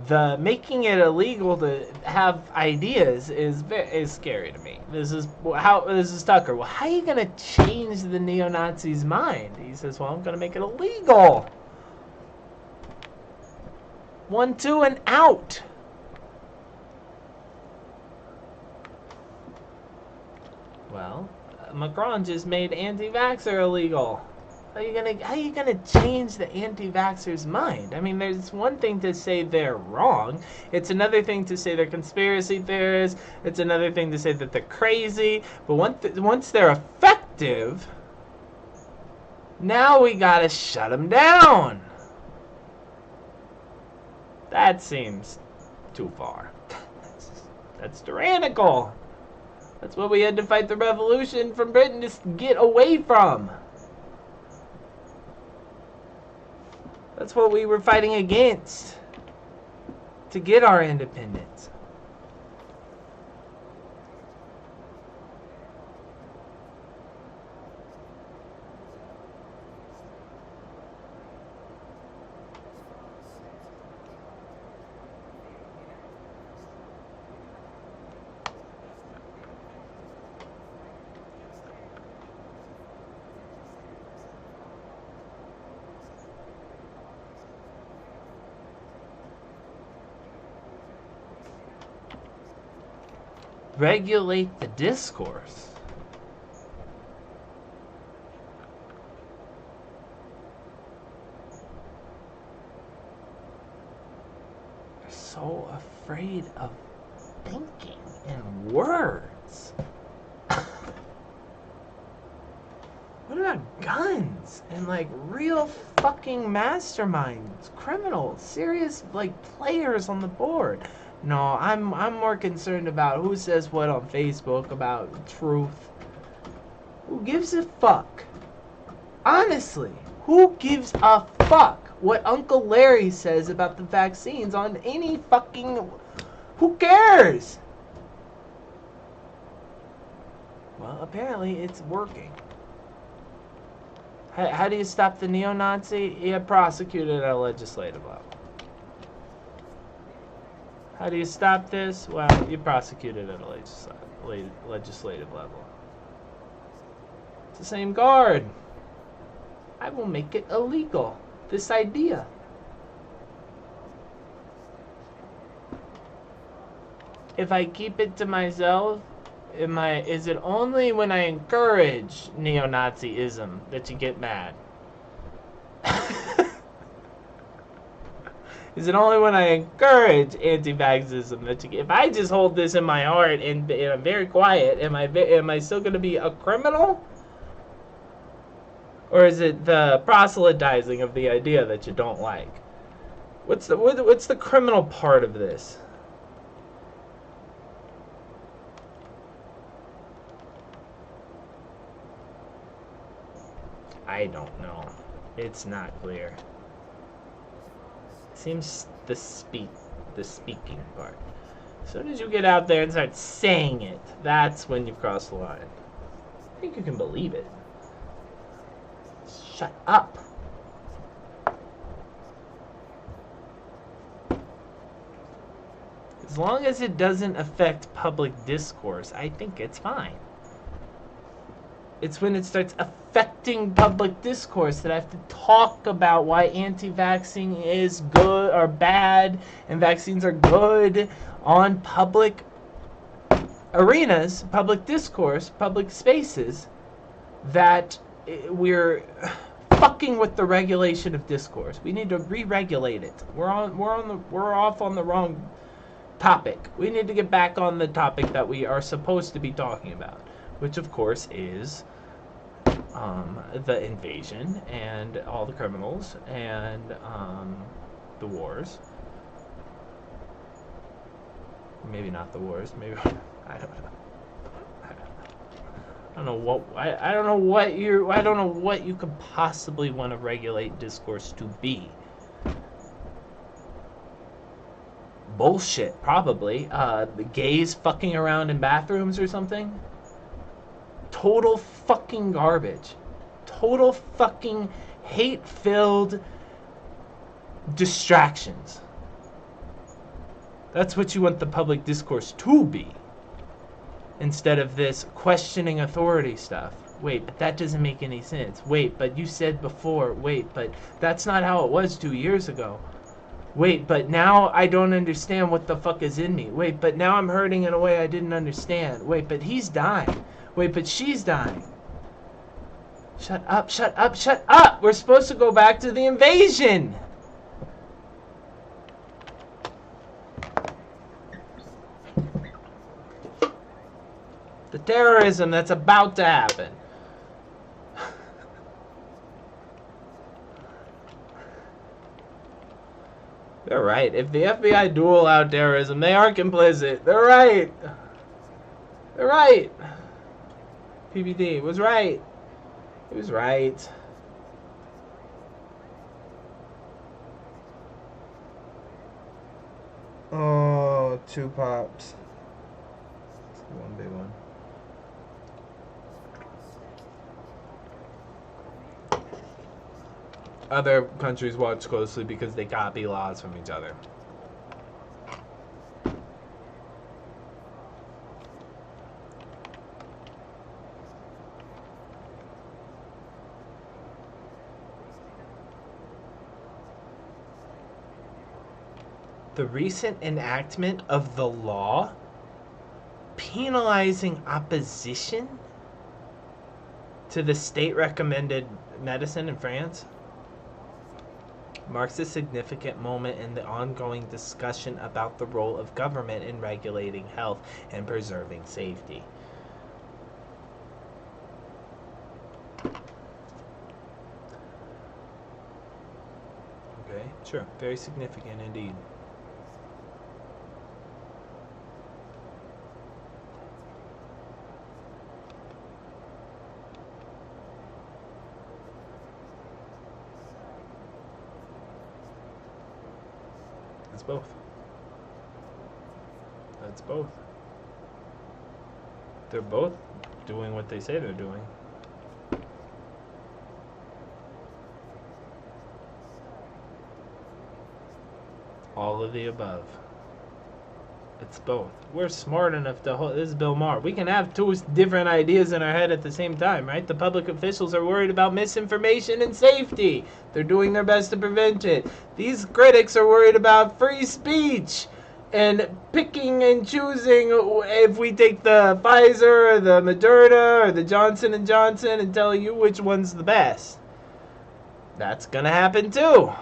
The making it illegal to have ideas is scary to me. This is Tucker. Well, how are you gonna change the neo-Nazi's mind? He says, well, I'm gonna make it illegal. 1, 2, and out. Well, Macron just made anti-vaxxer illegal. How are you gonna change the anti-vaxxer's mind? I mean, there's one thing to say they're wrong. It's another thing to say they're conspiracy theorists. It's another thing to say that they're crazy. But once they're effective, now we gotta shut them down. That seems too far. That's tyrannical. That's what we had to fight the revolution from Britain to get away from. That's what we were fighting against to get our independence. Regulate the discourse. They're so afraid of thinking in words. What about guns and real fucking masterminds, criminals, serious players on the board? No, I'm more concerned about who says what on Facebook about truth. Who gives a fuck? Honestly, who gives a fuck what Uncle Larry says about the vaccines on any fucking... Who cares? Well, apparently it's working. How do you stop the neo-Nazi? You prosecute it at a legislative level. How do you stop this? Well, you prosecute it at a legislative level. It's the same guard. I will make it illegal. This idea. If I keep it to myself, is it only when I encourage neo-Nazism that you get mad? Is it only when I encourage anti-vaxxism that you get? If I just hold this in my heart and I'm very quiet, am I still going to be a criminal? Or is it the proselytizing of the idea that you don't like? What's the criminal part of this? I don't know. It's not clear. Seems the speaking part. As soon as you get out there and start saying it, that's when you've crossed the line. I think you can believe it. Shut up. As long as it doesn't affect public discourse, I think it's fine. It's when it starts affecting public discourse that I have to talk about why anti-vaccine is good or bad and vaccines are good on public arenas, public discourse, public spaces, that we're fucking with the regulation of discourse. We need to re-regulate it. We're off on the wrong topic. We need to get back on the topic that we are supposed to be talking about, which of course is the invasion and all the criminals and the wars. Maybe not the wars. Maybe I don't know. I don't know what you could possibly want to regulate discourse to be. Bullshit, probably. The gays fucking around in bathrooms or something. Total fucking garbage. Total fucking hate-filled distractions. That's what you want the public discourse to be. Instead of this questioning authority stuff. Wait, but that doesn't make any sense. Wait, but you said before. Wait, but that's not how it was 2 years ago. Wait, but now I don't understand what the fuck is in me. Wait, but now I'm hurting in a way I didn't understand. Wait, but he's dying. Wait, but she's dying. Shut up, shut up, shut up! We're supposed to go back to the invasion! The terrorism that's about to happen. They're right. If the FBI do allow terrorism, they are complicit. They're right. They're right. PBD was right. He was right. Oh, 2 pops. One big one. Other countries watch closely because they copy laws from each other. The recent enactment of the law penalizing opposition to the state-recommended medicine in France marks a significant moment in the ongoing discussion about the role of government in regulating health and preserving safety. Okay, sure. Very significant indeed. It's both. That's both. They're both doing what they say they're doing. All of the above. It's both. We're smart enough to hold. This is Bill Maher. We can have 2 different ideas in our head at the same time, right? The public officials are worried about misinformation and safety. They're doing their best to prevent it. These critics are worried about free speech and picking and choosing if we take the Pfizer or the Moderna or the Johnson & Johnson and telling you which one's the best. That's gonna happen too.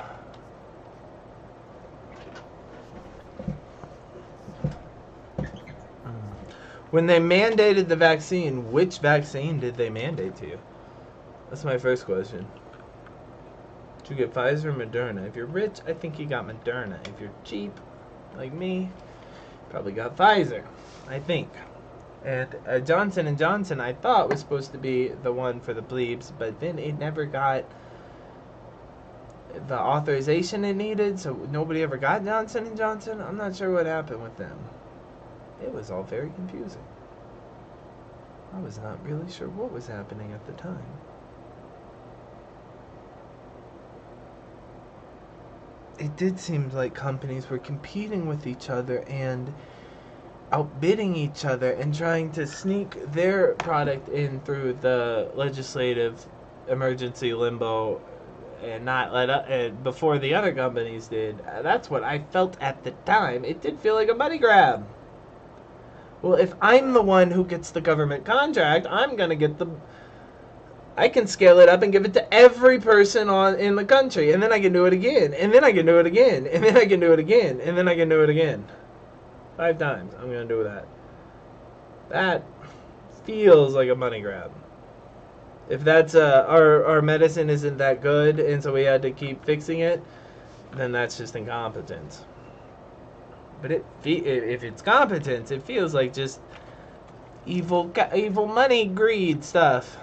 When they mandated the vaccine, which vaccine did they mandate to you? That's my first question. Did you get Pfizer or Moderna? If you're rich, I think you got Moderna. If you're cheap, like me, probably got Pfizer, I think. And Johnson & Johnson, I thought, was supposed to be the one for the plebes, but then it never got the authorization it needed, so nobody ever got Johnson & Johnson. I'm not sure what happened with them. It was all very confusing. I was not really sure what was happening at the time. It did seem like companies were competing with each other and outbidding each other and trying to sneak their product in through the legislative emergency limbo and not let up before the other companies did. That's what I felt at the time. It did feel like a money grab. Well, if I'm the one who gets the government contract, I'm going to get I can scale it up and give it to every person in the country, and then I can do it again, and then I can do it again, and then I can do it again, and then I can do it again. 5 times I'm going to do that. That feels like a money grab. If that's our medicine isn't that good, and so we had to keep fixing it, then that's just incompetence. But if it's competence, it feels like just evil money, greed stuff.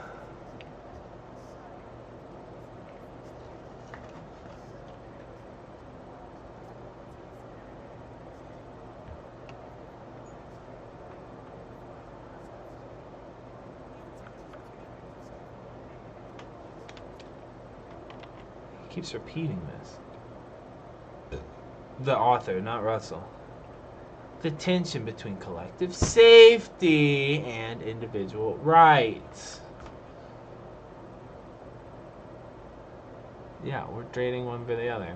He keeps repeating this. The author, not Russell. The tension between collective safety and individual rights. Yeah, we're trading one for the other.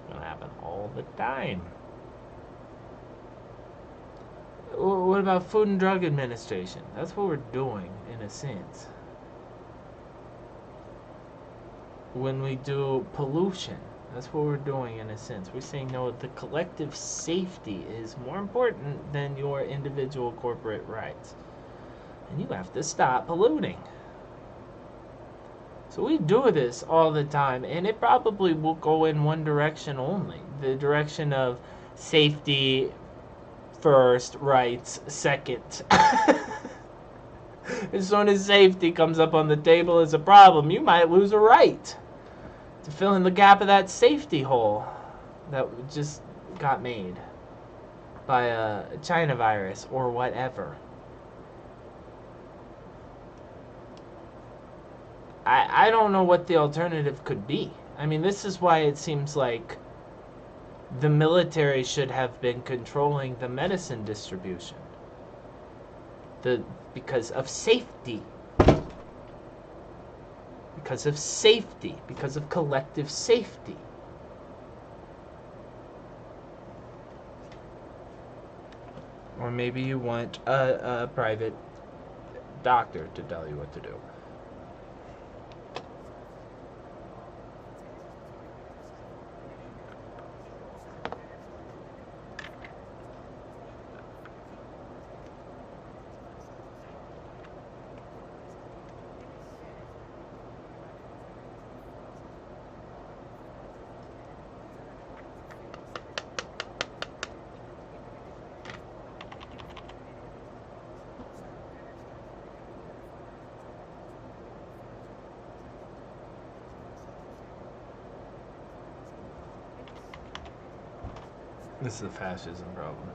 It's gonna happen all the time. What about Food and Drug Administration? That's what we're doing, in a sense. When we do pollution, that's what we're doing, in a sense. We're saying, no, the collective safety is more important than your individual corporate rights. And you have to stop polluting. So we do this all the time, and it probably will go in one direction only. The direction of safety first, rights second. As soon as safety comes up on the table as a problem, you might lose a right to fill in the gap of that safety hole that just got made by a China virus or whatever. I don't know what the alternative could be. I mean, this is why it seems like the military should have been controlling the medicine distribution. Because of safety. Because of safety. Because of collective safety. Or maybe you want a private doctor to tell you what to do. This is a fascism problem.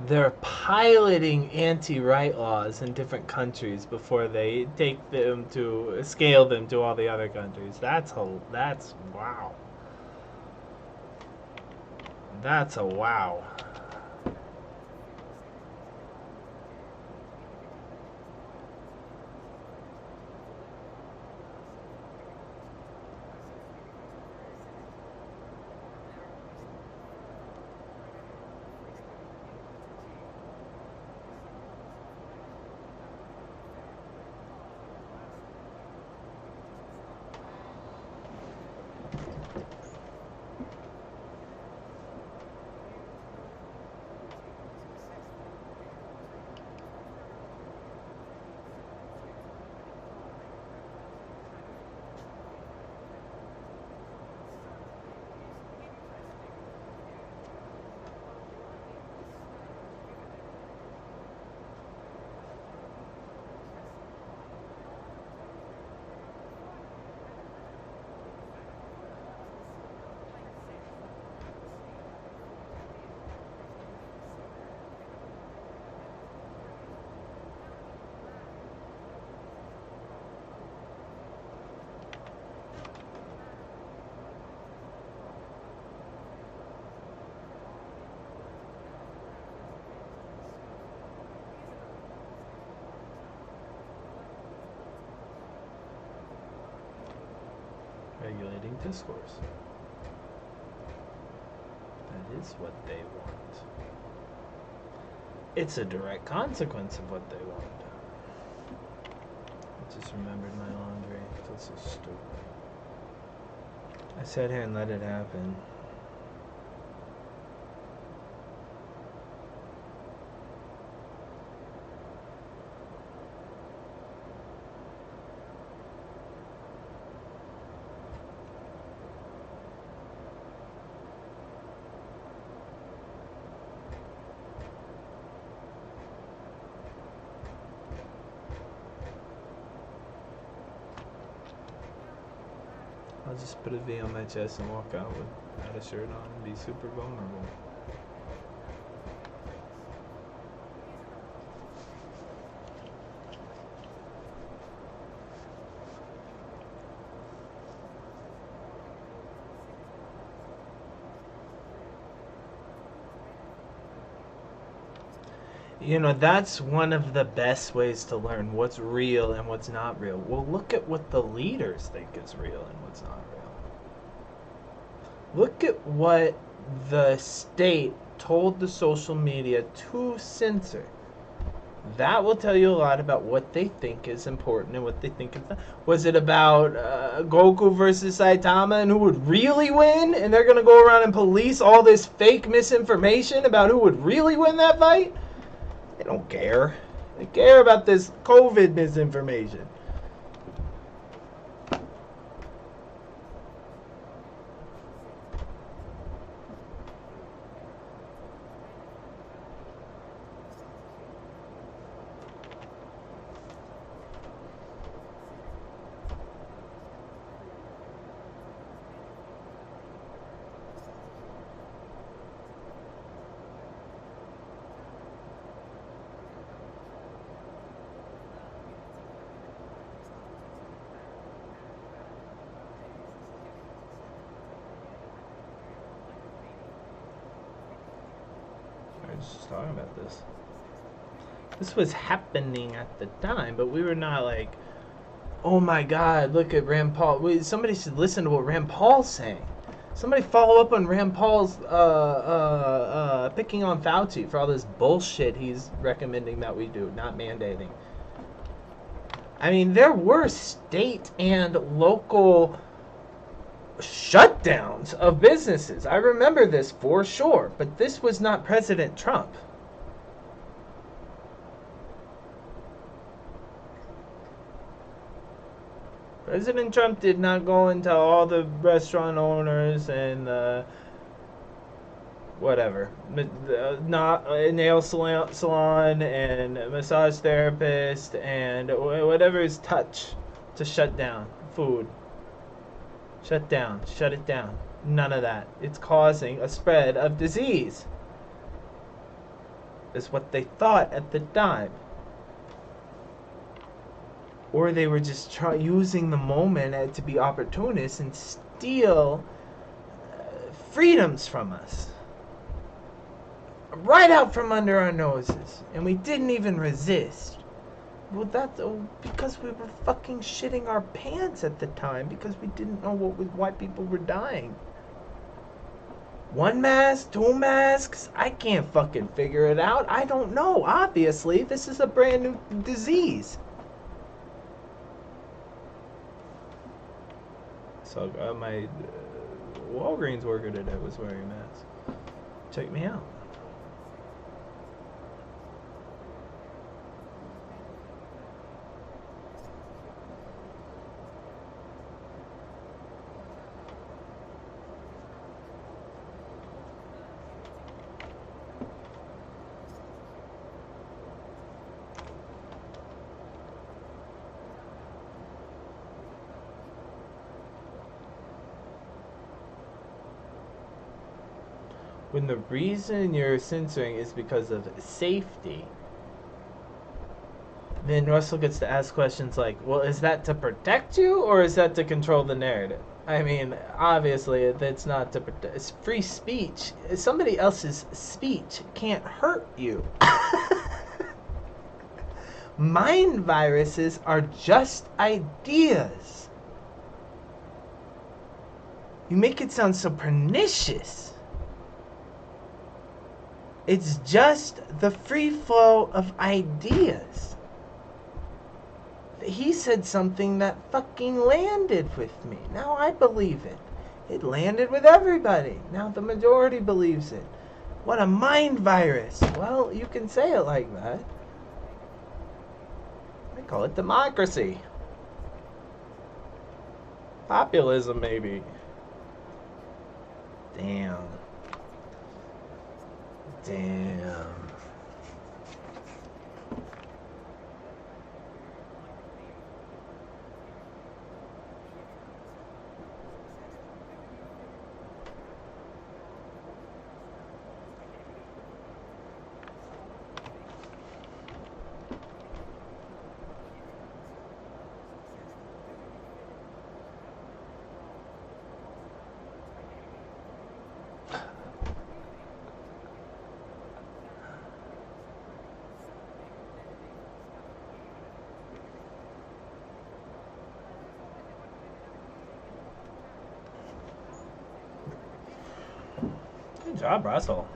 They're piloting anti-right laws in different countries before they take them to scale them to all the other countries. That's wow. That's a wow. Regulating discourse. That is what they want. It's a direct consequence of what they want. I just remembered my laundry. I feel so stupid. I sat here and let it happen. I'll just put a V on my chest and walk out without a shirt on and be super vulnerable. You know, that's one of the best ways to learn what's real and what's not real. Well, look at what the leaders think is real and what's not real. Look at what the state told the social media to censor. That will tell you a lot about what they think is important and what they think is not. Was it about Goku versus Saitama and who would really win? And they're going to go around and police all this fake misinformation about who would really win that fight? They don't care. They care about this COVID misinformation. Just talking about this. This was happening at the time, but we were not like, oh my God, look at Rand Paul. Somebody should listen to what Rand Paul's saying. Somebody follow up on Rand Paul's picking on Fauci for all this bullshit he's recommending that we do, not mandating. I mean, there were state and local shutdowns of businesses. I remember this for sure, but this was not President Trump. President Trump did not go into all the restaurant owners and whatever, not a nail salon and massage therapist and whatever is touch to shut down food. Shut down. Shut it down. None of that. It's causing a spread of disease. Is what they thought at the time. Or they were just using the moment to be opportunists and steal freedoms from us. Right out from under our noses. And we didn't even resist. Well, that's because we were fucking shitting our pants at the time because we didn't know why people were dying. 1 mask, 2 masks, I can't fucking figure it out. I don't know. Obviously, this is a brand new disease. So my Walgreens worker today was wearing a mask. Check me out. When the reason you're censoring is because of safety, then Russell gets to ask questions like, well, is that to protect you or is that to control the narrative? I mean, obviously, it's not to protect. It's free speech. Somebody else's speech can't hurt you. Mind viruses are just ideas. You make it sound so pernicious. It's just the free flow of ideas. He said something that fucking landed with me. Now I believe it. It landed with everybody. Now the majority believes it. What a mind virus. Well, you can say it like that. I call it democracy. Populism, maybe. Damn. Damn. Good job, Russell.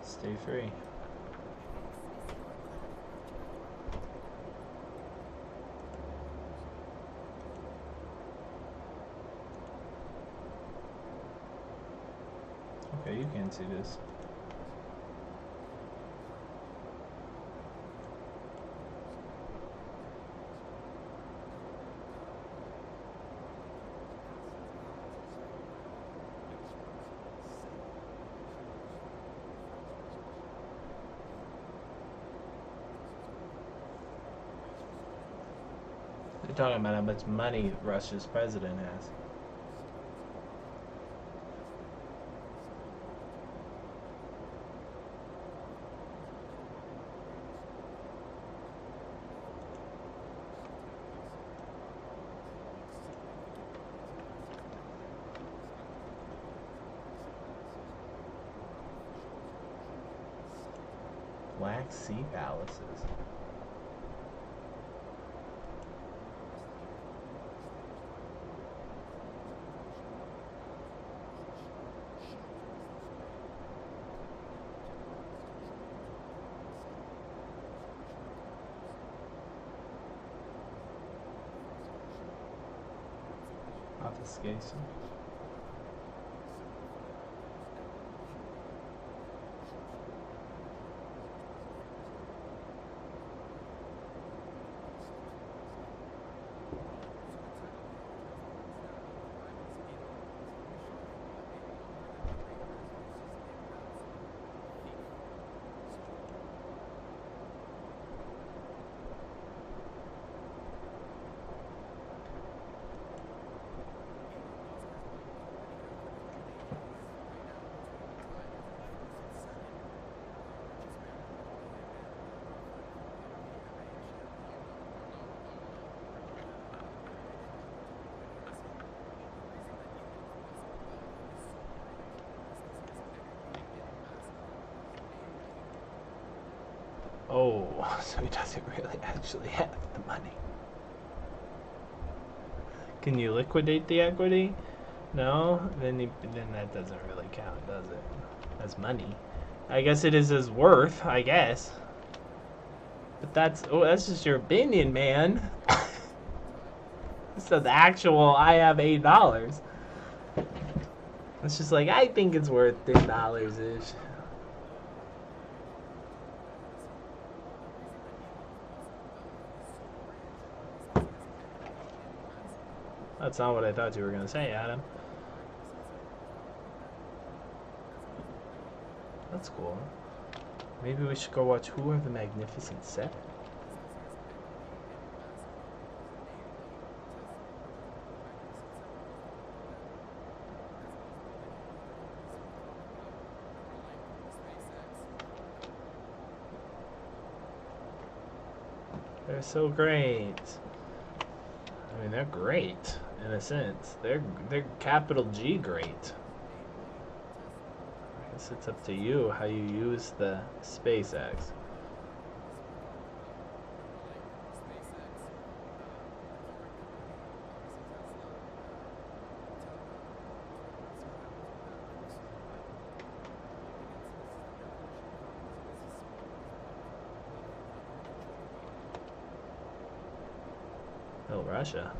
Stay free. Okay, you can't see this. They're talking about how much money Russia's president has. Black Sea palaces. Obfuscation. Oh, so he doesn't really actually have the money. Can you liquidate the equity? No? Then that doesn't really count, does it? As money. I guess it is his worth, I guess. But that's just your opinion, man. This says actual, I have $8. It's just like, I think it's worth $10-ish. That's not what I thought you were going to say, Adam. That's cool. Maybe we should go watch Who Are the Magnificent Seven? They're so great. I mean, they're great in a sense. They're capital G great. I guess it's up to you how you use the SpaceX. Oh, Russia.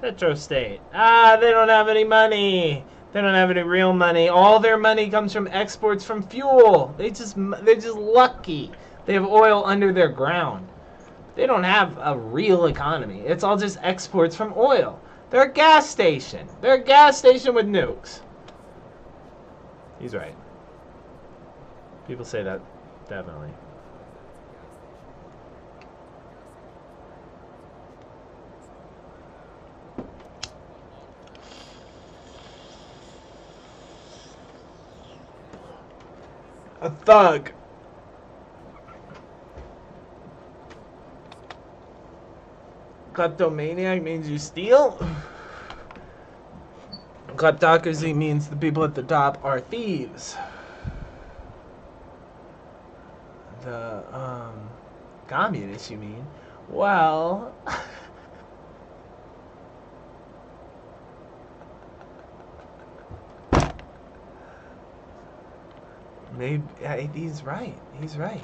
Petrostate. Ah, they don't have any money. They don't have any real money. All their money comes from exports from fuel. They're just lucky. They have oil under their ground. They don't have a real economy. It's all just exports from oil. They're a gas station. They're a gas station with nukes. He's right. People say that, definitely. A thug. Kleptomaniac means you steal. Kleptocracy means the people at the top are thieves. The communists, you mean? Well, maybe he's right. He's right.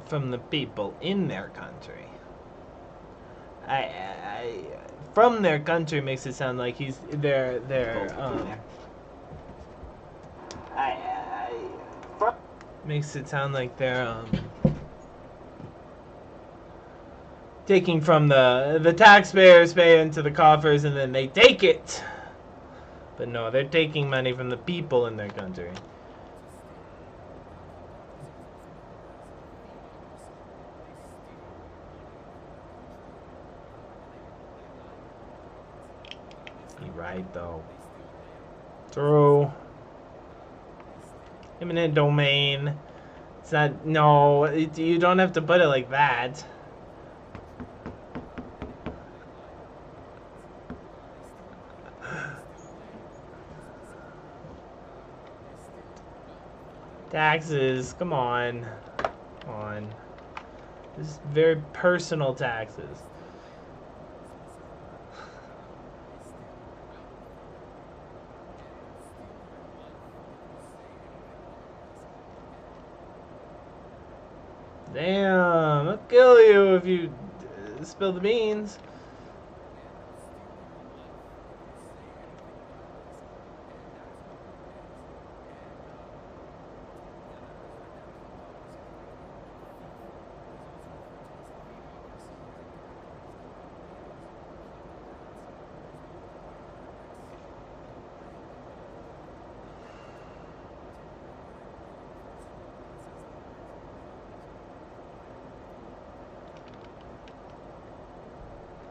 From the people in their country. From their country makes it sound like they're makes it sound like they're taking from the taxpayers pay into the coffers and then they take it. But no, they're taking money from the people in their country. You're right, though. True. Eminent domain. It's not. No, you don't have to put it like that. Taxes. Come on. Come on. This is very personal taxes. Damn, I'll kill you if you spill the beans.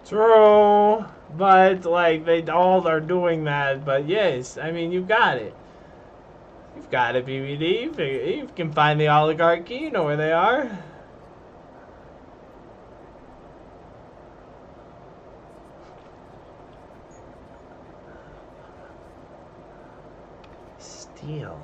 True, but like they all are doing that. But yes, I mean you've got it. You've got it, BBD. You can find the oligarchy. You know where they are. Steal.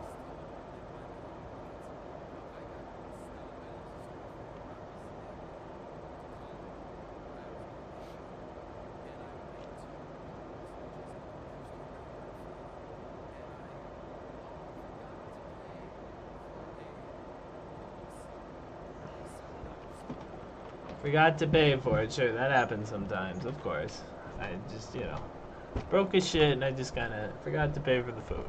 Forgot to pay for it. Sure, that happens sometimes, of course. I just, broke his shit, and I just kind of forgot to pay for the food.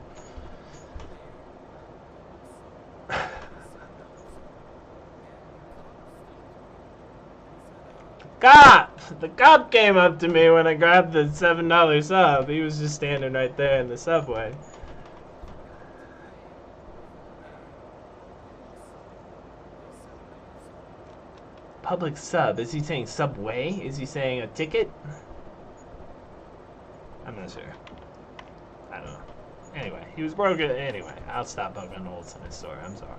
The cop came up to me when I grabbed the $7 sub. He was just standing right there in the subway. Public sub. Is he saying subway? Is he saying a ticket? I'm not sure. I don't know. Anyway, he was broken. Anyway, I'll stop bugging holes in his story. I'm sorry.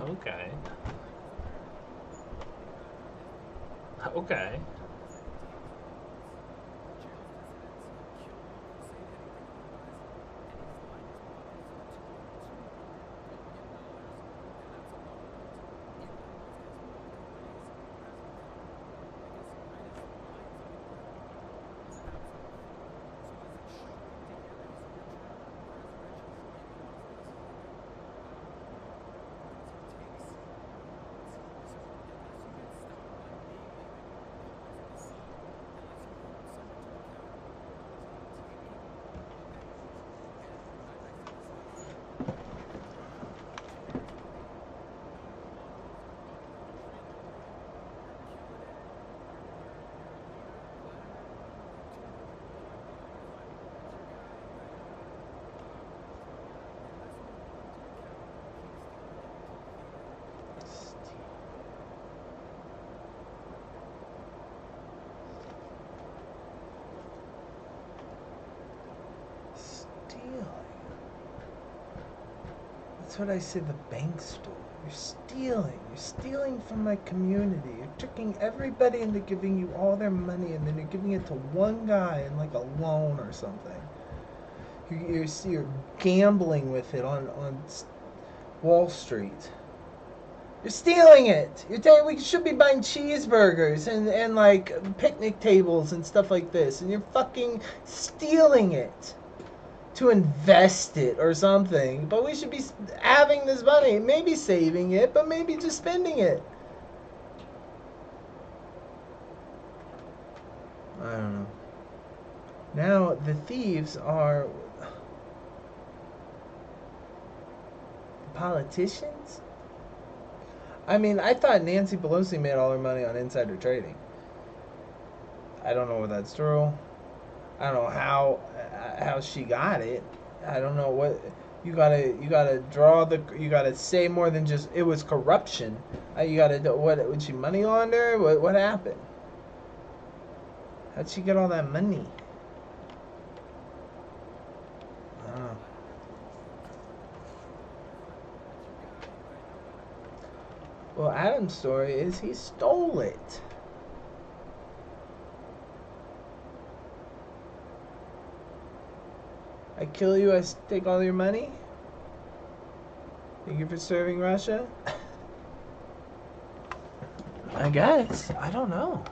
Okay. Okay. That's what I said the bank stole. You're stealing. You're stealing from my community. You're tricking everybody into giving you all their money, and then you're giving it to one guy in like a loan or something. You're gambling with it on Wall Street. You're stealing it. You're telling we should be buying cheeseburgers and like picnic tables and stuff like this, and you're fucking stealing it to invest it or something. But we should be having this money, maybe saving it, but maybe just spending it. I don't know. Now the thieves are politicians. I mean, I thought Nancy Pelosi made all her money on insider trading. I don't know if that's true. I don't know how she got it. I don't know what you gotta say more than just it was corruption. You gotta what would she money launder? What happened? How'd she get all that money? I don't know. Well, Adam's story is he stole it. I kill you, I take all your money? Thank you for serving Russia? I guess. I don't know.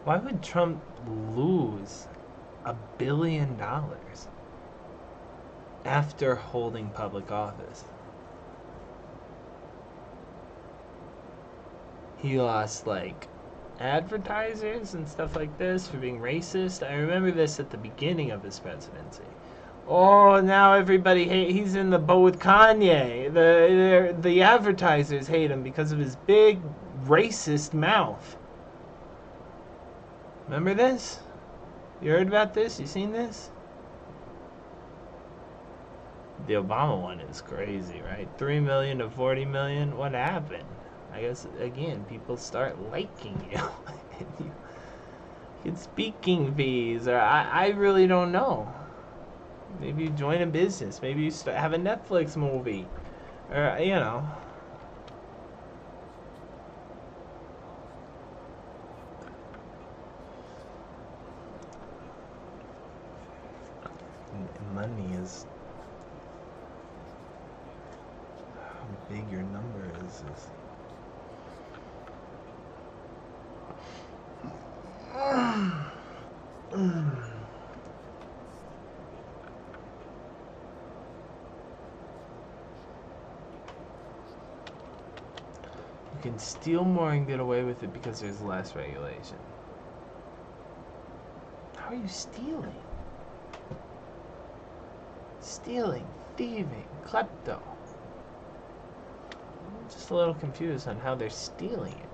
Why would Trump lose $1 billion after holding public office? He lost like advertisers and stuff like this for being racist. I remember this at the beginning of his presidency. Oh, now everybody he's in the boat with Kanye. The advertisers hate him because of his big racist mouth. Remember this? You heard about this? You seen this? The Obama one is crazy, right? 3 million to 40 million. What happened? I guess, again, people start liking you. You get speaking fees, or I really don't know. Maybe you join a business. Maybe you have a Netflix movie. Or, you know. Money is... How big your number is... You can steal more and get away with it because there's less regulation. How are you stealing? Stealing, thieving, klepto. I'm just a little confused on how they're stealing it.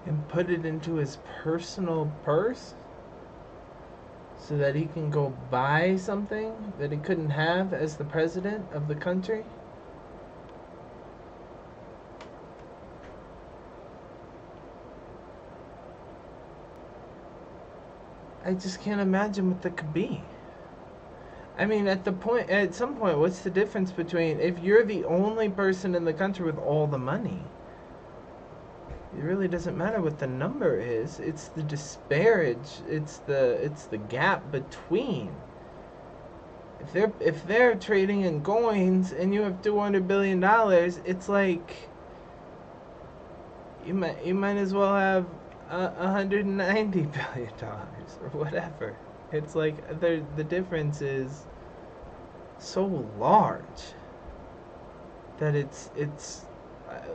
And put it into his personal purse? so that he can go buy something that he couldn't have as the president of the country? I just can't imagine what that could be. I mean, at some point, what's the difference between if you're the only person in the country with all the money? It really doesn't matter what the number is. It's the disparage. It's the gap between. If they're trading in coins and you have $200 billion, it's like you might as well have $190 billion or whatever. It's like the difference is so large that it's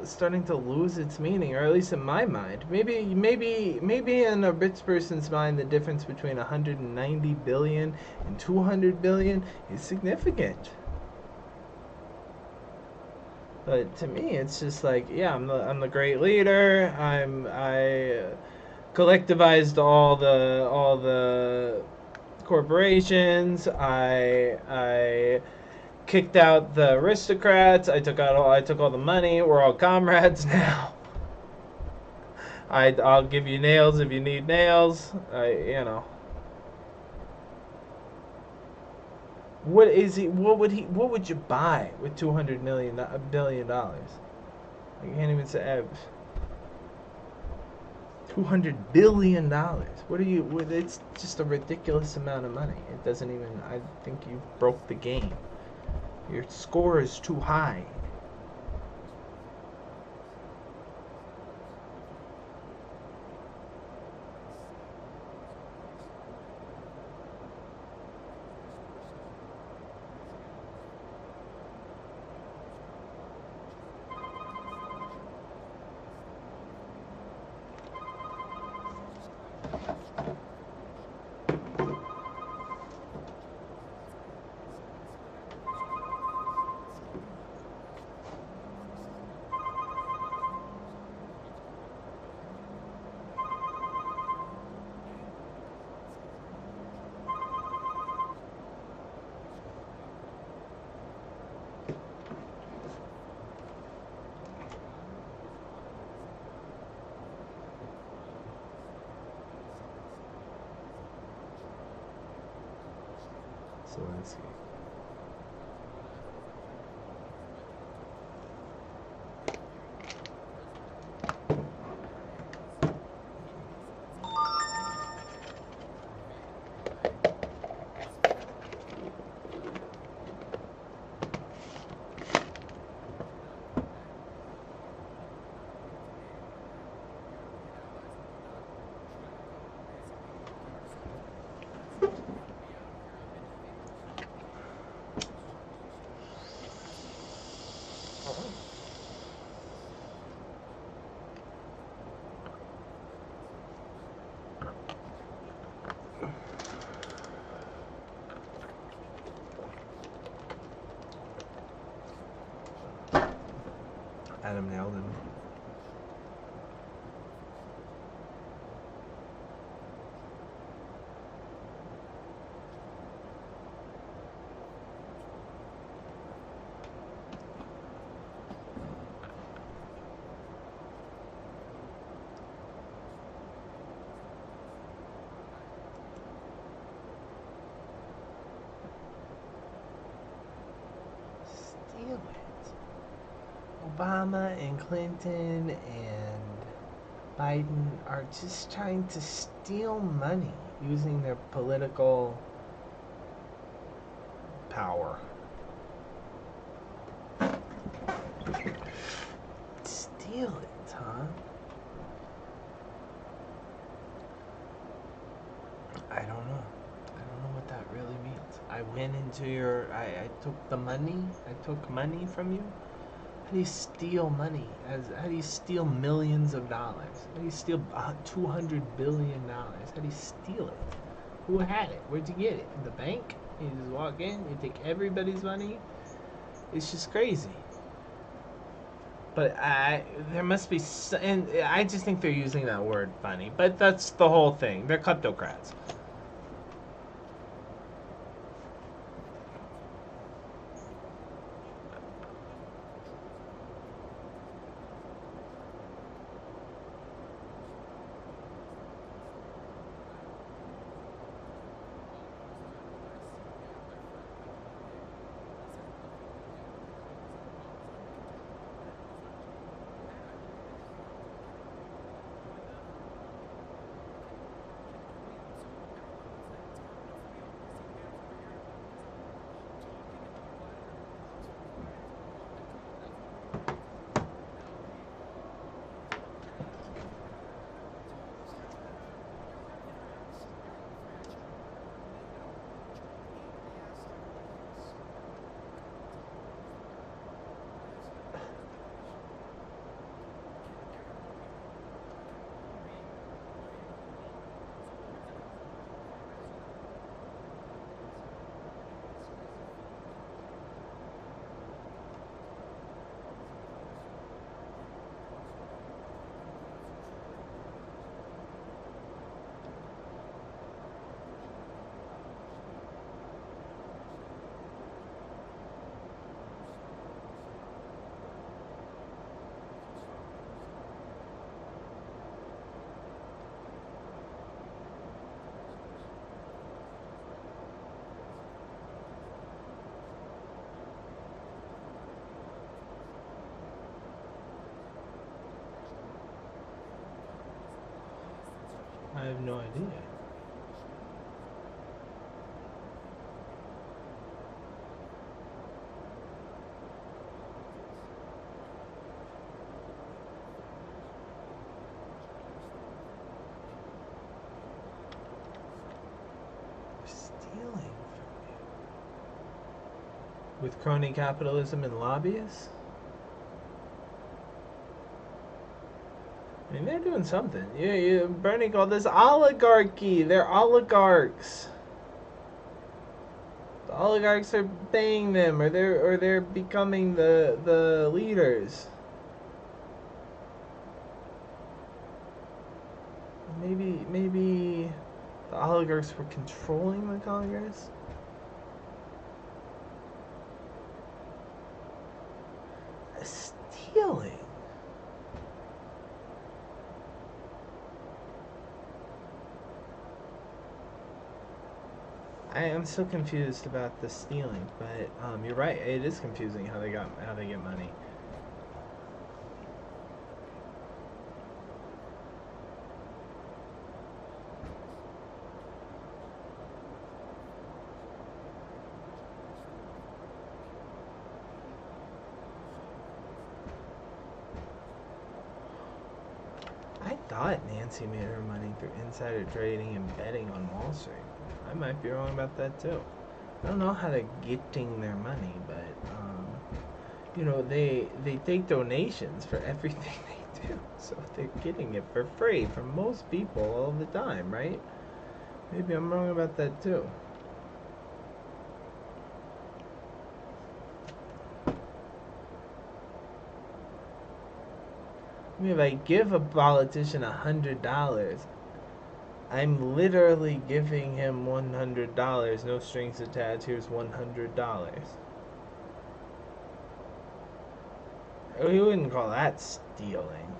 starting to lose its meaning, or at least in my mind. Maybe in a rich person's mind, the difference between 190 billion and 200 billion is significant. But to me, it's just like, yeah, I'm the great leader. I collectivized all the corporations. I kicked out the aristocrats. I took all the money. We're all comrades now. I'll give you nails if you need nails. What is he? What would you buy with $200 billion? I can't even say $200 billion. What are you? It's just a ridiculous amount of money. It doesn't even. I think you broke the game. Your score is too high. So let's see. Adam nailed him. Steal it. Obama and Clinton and Biden are just trying to steal money using their political power. Steal it, huh? I don't know. I don't know what that really means. I went into I took the money. I took money from you. How do you steal money? How do you steal millions of dollars? How do you steal $200 billion? How do you steal it? Who had it? Where'd you get it? In the bank? You just walk in, you take everybody's money? It's just crazy. But there must be, and I just think they're using that word funny. But that's the whole thing. They're kleptocrats. no idea. With crony capitalism and lobbyists? I mean, they're doing something. Bernie called this oligarchy. They're oligarchs. The oligarchs are paying them, or they're becoming the leaders. Maybe the oligarchs were controlling the Congress. Stealing. I am so confused about the stealing, but you're right. It is confusing how they get money. I thought Nancy made her money through insider trading and betting on Wall Street. I might be wrong about that too. I don't know how they're getting their money, but they take donations for everything they do, so they're getting it for free from most people all the time, right? Maybe I'm wrong about that too. I mean, if I give a politician $100, I'm literally giving him $100, no strings attached. Here's $100. We wouldn't call that stealing.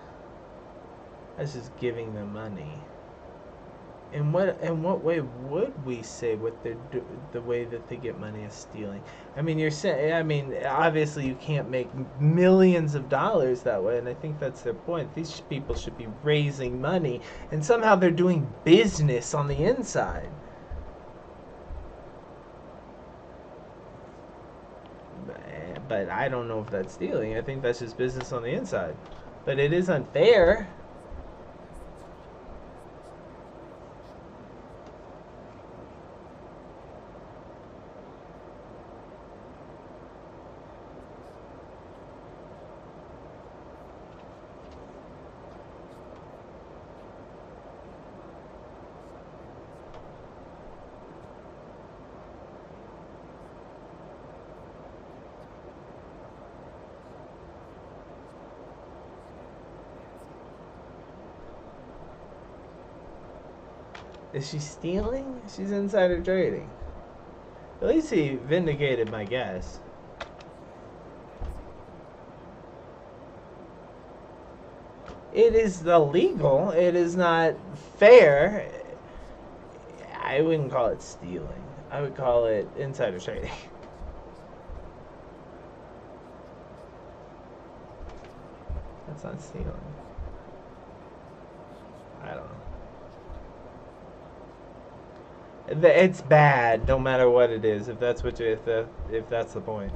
That's just giving them money. In what way would we say the way that they get money is stealing? I mean, obviously you can't make millions of dollars that way, and I think that's their point. These people should be raising money, and somehow they're doing business on the inside. But I don't know if that's stealing. I think that's just business on the inside. But it is unfair. Is she stealing? She's insider trading. At least he vindicated my guess. It is illegal. It is not fair. I wouldn't call it stealing. I would call it insider trading. That's not stealing. I don't know. It's bad, no matter what it is. If that's if that's the point.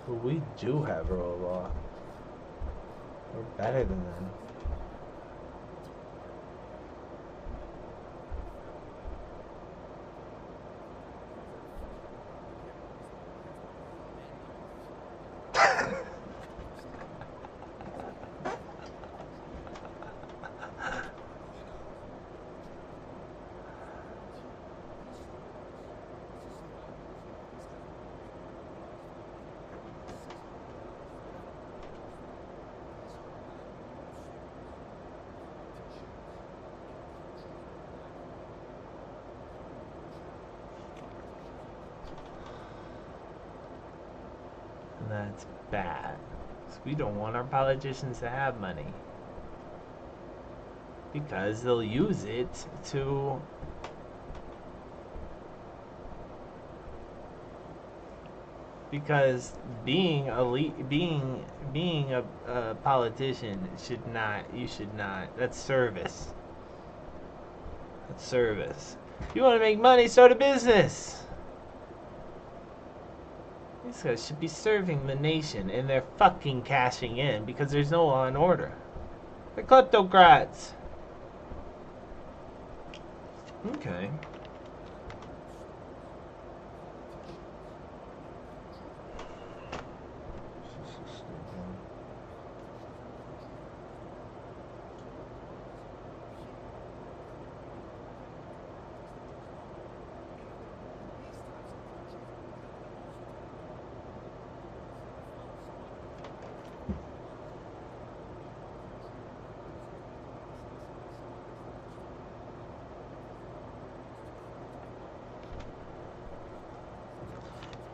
But we do have rule of law. We're better than them. That's bad. So we don't want our politicians to have money. Because they'll use it to because being a politician should not. You should not. That's service. That's service. If you want to make money, start a business. These guys should be serving the nation, and they're fucking cashing in because there's no law and order. They're kleptocrats. Okay.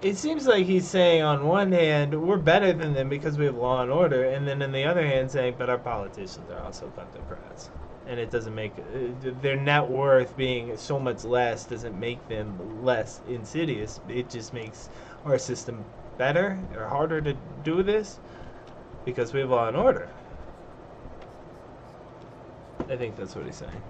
It seems like he's saying on one hand we're better than them because we have law and order, and then on the other hand saying but our politicians are also kleptocrats, and it doesn't make their net worth being so much less doesn't make them less insidious. It just makes our system better or harder to do this because we have law and order. I think that's what he's saying.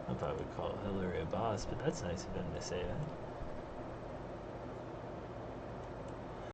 I thought we'd call Hillary a boss, but that's nice of him to say that.